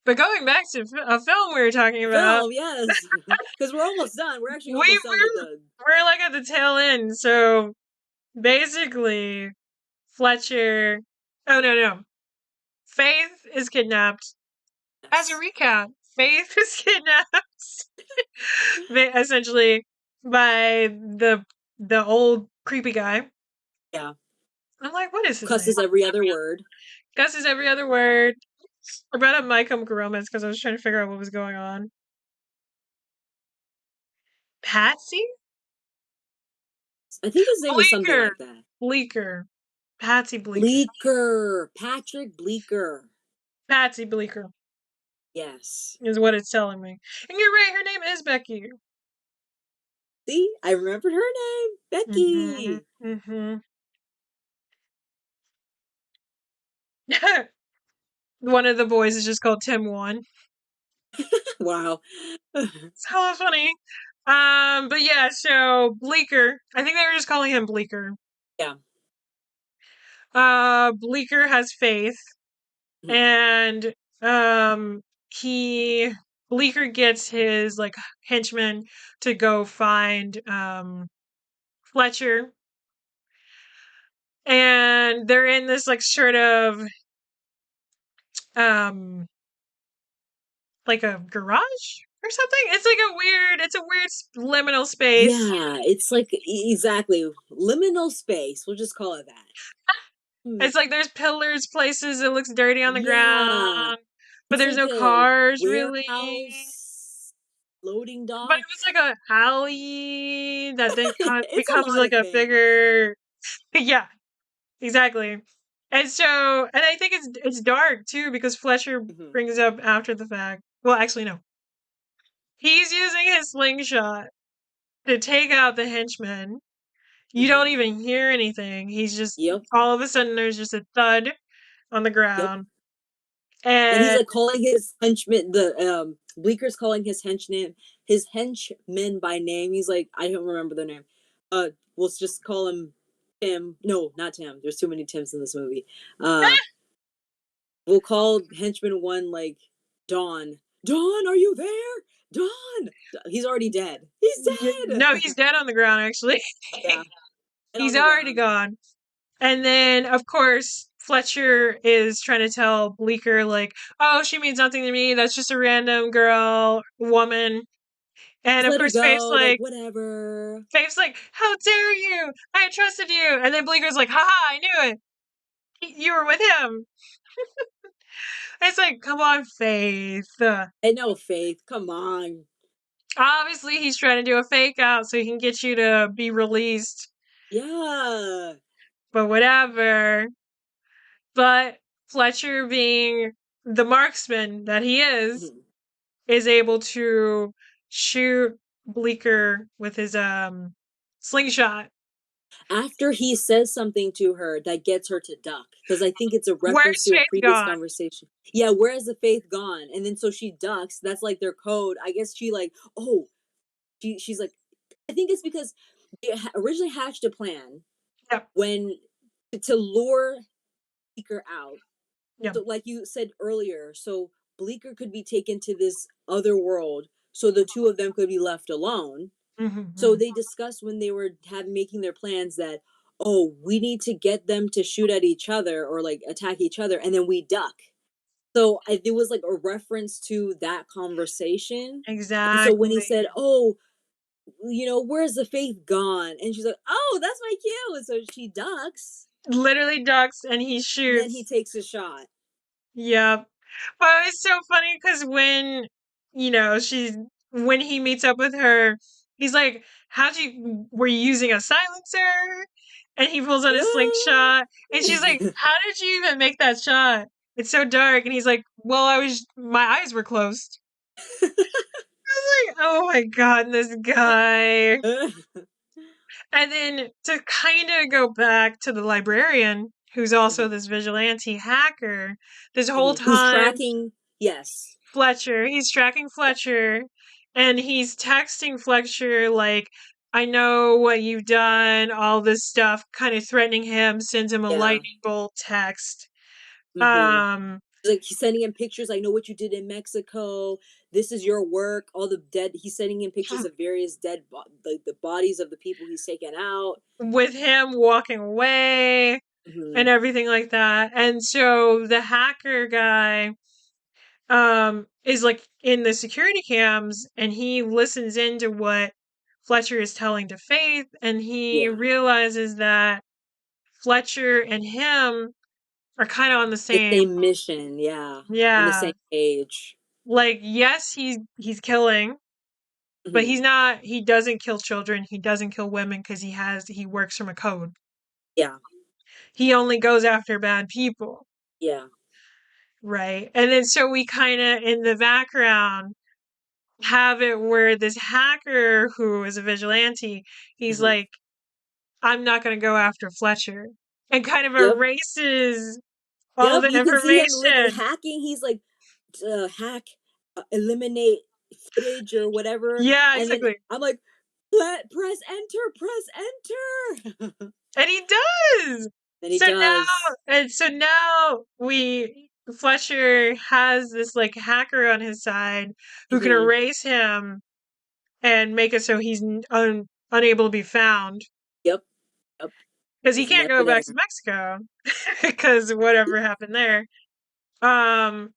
But going back to a film we were talking about, Film, yes. Because we're almost done. We're we actually almost done with we're, the. we're like at the tail end. So basically, Fletcher. Oh no, no. Faith is kidnapped. As a Yes. recap, Faith is kidnapped essentially by the old creepy guy. Yeah. I'm like, what is his name? Cusses every other word. Gus is every other word. I brought up My Chemical Romance because I was trying to figure out what was going on. Patsy? I think his name is something Bleeker. like that. Bleeker. Patsy Bleeker. Bleeker. Patrick Bleeker. Patsy Bleeker Yes. is what it's telling me. And you're right, her name is Becky. See, I remembered her name. Mm-hmm. Becky. Mm-hmm. One of the boys is just called Tim One. Wow. It's hella funny. But yeah, so Bleeker. I think they were just calling him Bleeker. Yeah. Bleeker has faith, Mhm. and um, he Bleeker gets his like henchman to go find Fletcher, and they're in this like sort of um like a garage or something. It's a weird liminal space. Yeah, it's like exactly liminal space. We'll just call it that. Hmm. It's like there's pillars, places, it looks dirty on the Yeah. ground. but It's there's like no a cars really. warehouse loading But dock. it was like a alley that then It's a becomes lot like of a things. bigger yeah, exactly. And so and I think it's dark too because Fletcher Hmm. brings up after the fact. Well, actually no. He's using his slingshot to take out the henchmen. You don't Hmm. even hear anything. He's just Yep. all of a sudden there's just a thud on the Yep. ground. And he's And like calling his henchmen, the Bleeker's calling his henchmen by name. He's like, I don't remember their name. We'll just call him Tim. No, not Tim. There's too many Tims in this movie. Uh, we'll call henchman one like Don. Don, are you there? Don. He's already dead. He's dead. no, he's dead on the ground actually. Yeah, dead on He's the already ground. gone. And then, of course, Fletcher is trying to tell Bleecker, like, oh, she means nothing to me. That's just a random girl, woman. And Just of let her course, go. Like whatever. Faith's like, how dare you? I trusted you. And then Bleeker's like, haha, I knew it. You were with him. It's like, come on, Faith. And no, Faith. Come on. Obviously, he's trying to do a fake out so he can get you to be released. Yeah. But whatever. But Fletcher, being the marksman that he Mhm. is able to shoot Bleecker with his slingshot. After he says something to her that gets her to duck, because I think it's a reference Where's to a Faith previous gone? conversation. Yeah, where has the faith gone? And then so she ducks. That's like their code. I guess she like, oh, she's like, I think it's because they originally hatched a plan Yep. when to lure Bleeker out. Yep. So like you said earlier, so Bleeker could be taken to this other world, so the two of them could be left alone. So Hmm. they discussed when they were making their plans that, oh, we need to get them to shoot at each other or like attack each other, and then we duck. So it was like a reference to that conversation. And so when he Exactly. said, "Oh, where's the faith gone?" and she's like, "Oh, that's my cue," and so she ducks, Literally ducks and he and then he shoots. takes a shot. Yep. But it's so funny because when, she's, when he meets up with her, he's like, were you using a silencer? And he pulls out his slingshot. And she's like, how did you even make that shot? It's so dark. And he's like, well, my eyes were closed. I was like, oh my God, this guy. And then to kind of go back to the librarian, who's also Mhm. this vigilante hacker, this whole Mhm. Who's time tracking? Yes. He's tracking Yeah. Fletcher, and he's texting Fletcher, like, I know what you've done, all this stuff, kind of threatening him, sends him a Yeah. lightning bolt text. Hmm. Um, Like he's sending him pictures. I know what you did in Mexico. This is your work. All the dead. He's sending him pictures of various the bodies of the people he's taken out. with him walking away and Hmm. everything like that. And so the hacker guy is like in the security cams and he listens into what Fletcher is telling to Faith and he Yeah. realizes that Fletcher and him are kind of on the The same, same mission. Yeah. On the yeah, same page. like yes, he's killing, but Hmm. he doesn't kill children, he doesn't kill women because he works from a code. Yeah. He only goes after bad people, Yeah. right? And then so we kind of in the background have it where this hacker who is a vigilante, he's Hmm. like, I'm not going to go after Fletcher, and kind of Yep. erases all Yep. the You can see him literally information. hacking. He's like, hack, eliminate footage or whatever. Yeah, And then exactly. I'm like, press enter." And he does. Then he does. So now we Fletcher has this like hacker on his side who can Hmm. erase him and make it so he's unable to be found Yep. Yep. because he He's can't never go back there. to Mexico because whatever happened there. Um,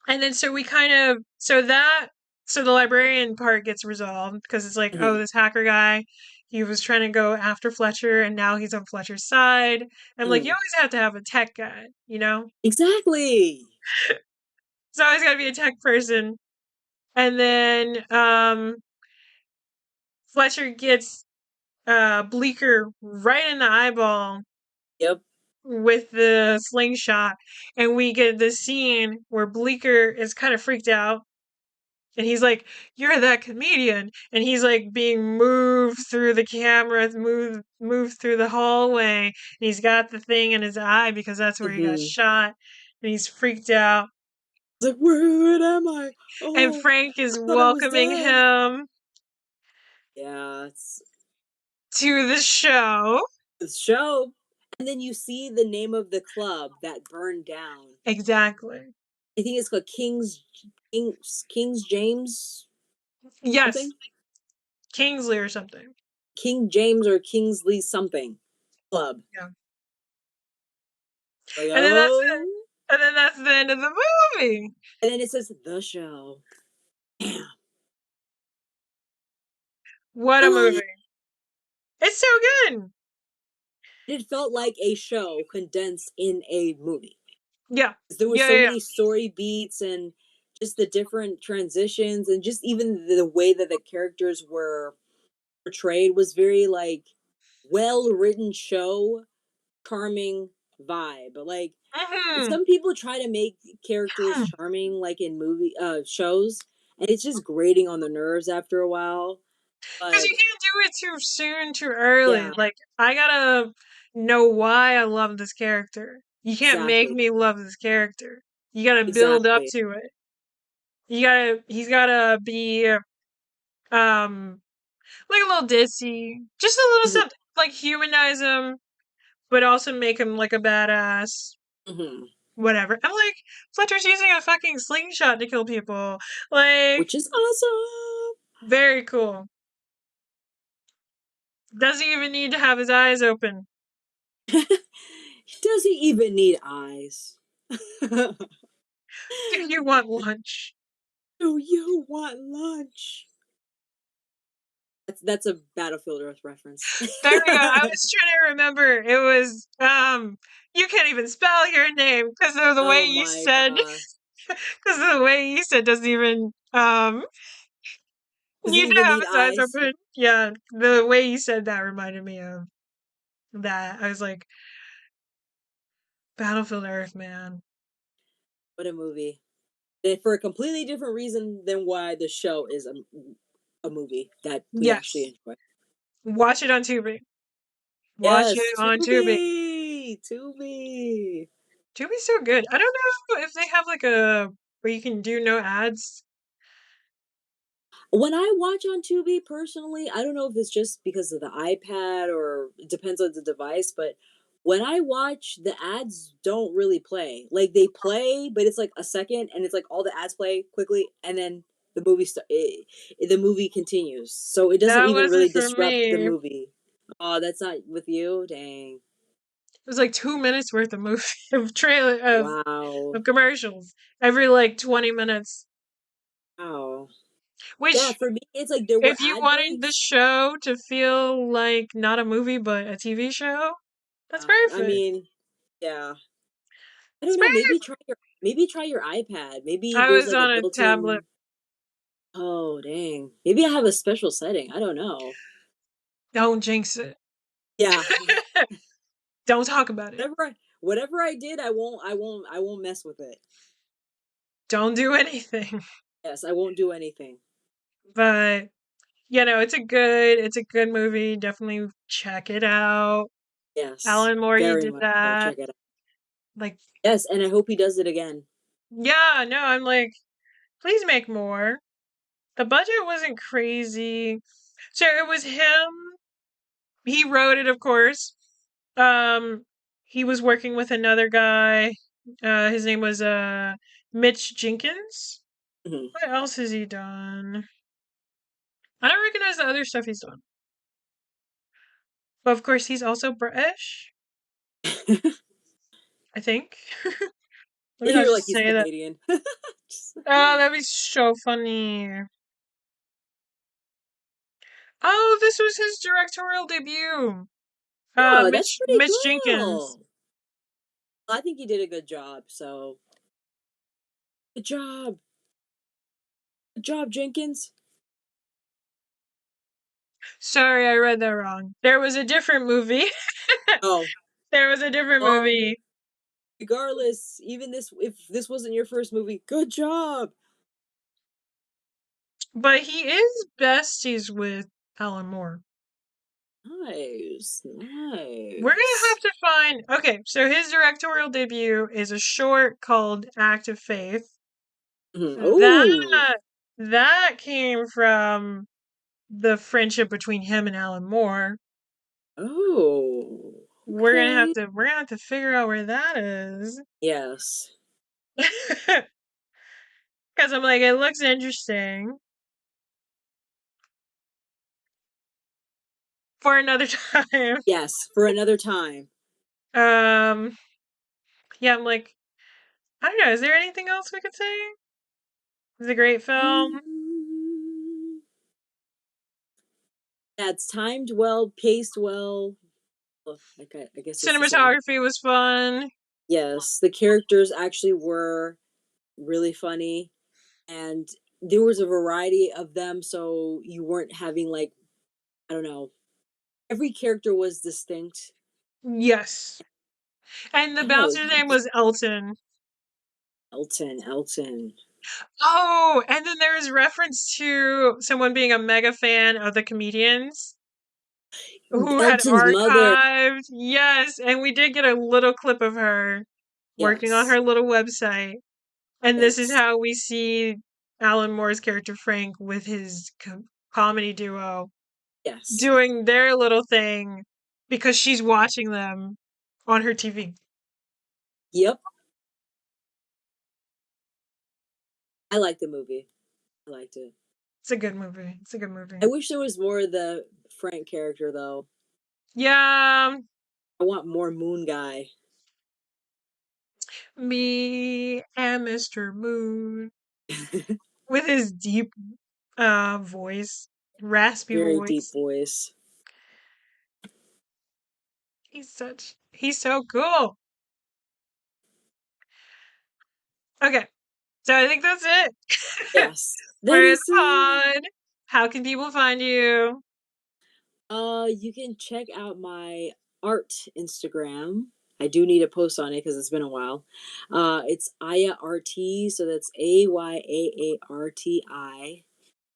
and then so we kind of so the librarian part gets resolved because it's like, oh, Hmm. this hacker guy, he was trying to go after Fletcher and now he's on Fletcher's side. I'm like, you Hmm. always have to have a tech guy, you know? Exactly. It's always got to be a tech person. And then Fletcher gets Bleeker right in the eyeball Yep. with the slingshot, and we get this scene where Bleeker is kind of freaked out, and he's like, "You're that comedian," and he's like being moved through the camera, moved through the hallway, and he's got the thing in his eye because that's where he got Hmm. shot, and he's freaked out. It's like, where am I? And Oh, Frank I is thought I was welcoming dead. him Yeah, it's to the show. the show. And then you see the name of the club that burned down. Exactly. I think it's called King's James Yes, something. Kingsley or something. King James or Kingsley something club. Yeah. Like, And then that's oh. it. And then that's the end of the movie. And then it says the show. What I a love it. movie. It's so good. It felt like a show condensed in a movie. Yeah. There were Yeah, so yeah, yeah. many story beats and just the different transitions and just even the way that the characters were portrayed was very like well written show, charming vibe. Like Mm-hmm. some people try to make characters charming like in movie shows and it's just grating on the nerves after a while. Because But you can't do it too soon, too early. yeah, Like, I gotta know why I love this character. You can't make exactly. me love this character. You gotta build up Exactly. to it. He's gotta be, like a little ditzy. Just a little something. Like, humanize him, but also make him like a badass. Hmm. Whatever. I'm like, Fletcher's using a fucking slingshot to kill people. Like, Which is awesome. very cool. Doesn't even need to have his eyes open. Does he even need eyes? Do Do you want lunch? you want lunch? That's a Battlefield Earth reference. There we go. I was trying to remember. It was you can't even spell your name because of the way Oh you my said god. because of the way you said doesn't even Does he need to even have need his eyes eyes? open. Yeah, the way you said that reminded me of that. I was like, Battlefield Earth, man. What a movie. And for a completely different reason than why the show is a movie that we actually Yes. enjoy. Watch it on Tubi. Watch Yes, it on Tubi. Tubi! Tubi! Tubi's so good. I don't know if they have like a where you can do no ads. When I watch on Tubi personally, I don't know if it's just because of the iPad or it depends on the device, but when I watch, the ads don't really play. Like they play, but it's like a second, and it's like all the ads play quickly, and then the movie continues. So it doesn't That even really wasn't for disrupt the me. It movie. Oh, that's not with you, dang! was like 2 minutes worth of movie of trailer Wow, of commercials every like 20 minutes. wow. Yeah, Which for me, it's like there were if you ad wanted the breaks. show to feel like not a movie but a TV show, that's I perfect. mean, yeah. I It's don't know. perfect. Maybe try your iPad. Maybe I there's was like a on a tablet. built-in. Oh dang. Maybe I have a special setting. I don't know. Don't jinx it. Yeah. Don't talk about it. Whatever I did, I won't mess with it. Don't do anything. Yes, I won't do anything. But it's a good movie. Definitely check it out. Yes. Alan Morey Very did much so. that. Check it out. Like, Yes, and I hope he does it again. yeah, no, I'm like, please make more. The budget wasn't crazy. So it was him. He wrote it, of course. Um, he was working with another guy. His name was Mitch Jenkins. Mhm. What else has he done? I don't recognize the other stuff he's done. But of course, he's also British, I think. Let me not You're like just he's say that. Canadian. Oh, that'd be so funny. Oh, this was his directorial debut. Oh, that's Mitch pretty Mitch Jenkins. cool. I think he did a good job. So Good job. Good job, Jenkins. Sorry, I read that wrong. There was a different movie. Oh, There was a different well, movie. regardless, even this, if this wasn't your first movie, good job. But he is besties with Alan Moore. Nice, We're gonna nice. have to find. Okay, so his directorial debut is a short called Act of Faith. Oh, That that came from the friendship between him and Alan Moore. oh, We're gonna have okay. to we're gonna have to figure out where that is. Yes, Because I'm like, it looks interesting. For another time. yes, for another time. Um, yeah, I'm like, I don't know. Is there anything else we could say? It's a great film. Mm, That's timed well, paced well. Oh, I guess it's the same. Cinematography was fun. Yes, the characters actually were really funny, and there was a variety of them, so you weren't having like, I don't know, every character was distinct. Yes. And the I don't know, bouncer's name was Elton. Elton. Oh, and then there was reference to someone being a mega fan of the comedians who had Elton's mother. archived. Yes, and we did get a little clip of her working on Yes, her little website. And this is yes, how we see Alan Moore's character Frank with his comedy duo yes. doing their little thing because she's watching them on her TV. Yep, I liked the movie. I liked it. It's a good movie. It's a good movie. I wish there was more of the Frank character though. Yeah, I want more Moon Guy. me and Mr. Moon with his deep voice, raspy Very deep voice. voice. He's so cool. Okay, so I think that's it. Yes, that We're the is it. pod. How can people find you? You can check out my art Instagram. I do need a post on it because it's been a while. It's Ayah RT, so that's AYAARTI,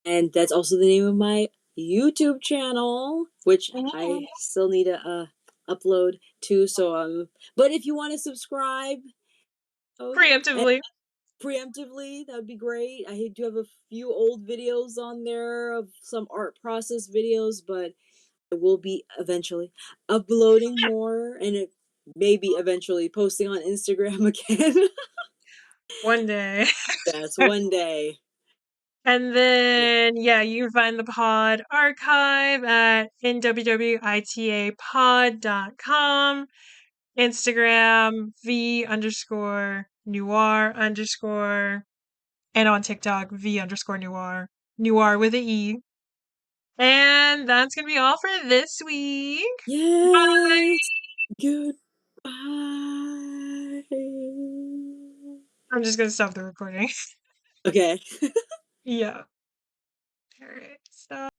and that's also the name of my YouTube channel, which Ooh, I still need to upload to. So but if you want to subscribe, oh, preemptively. preemptively, that would be great. I do have a few old videos on there of some art process videos, but I will be eventually uploading more and it maybe eventually posting on Instagram again. One day. Yes, one day. And then, yeah, you can find the pod archive at nwwitapod.com, Instagram, v underscore noir underscore, and on TikTok, v underscore noir, noir with a E. And that's going to be all for this week. Bye. Yes. Goodbye. I'm just going to stop the recording. Okay. Yeah. All right. Stop.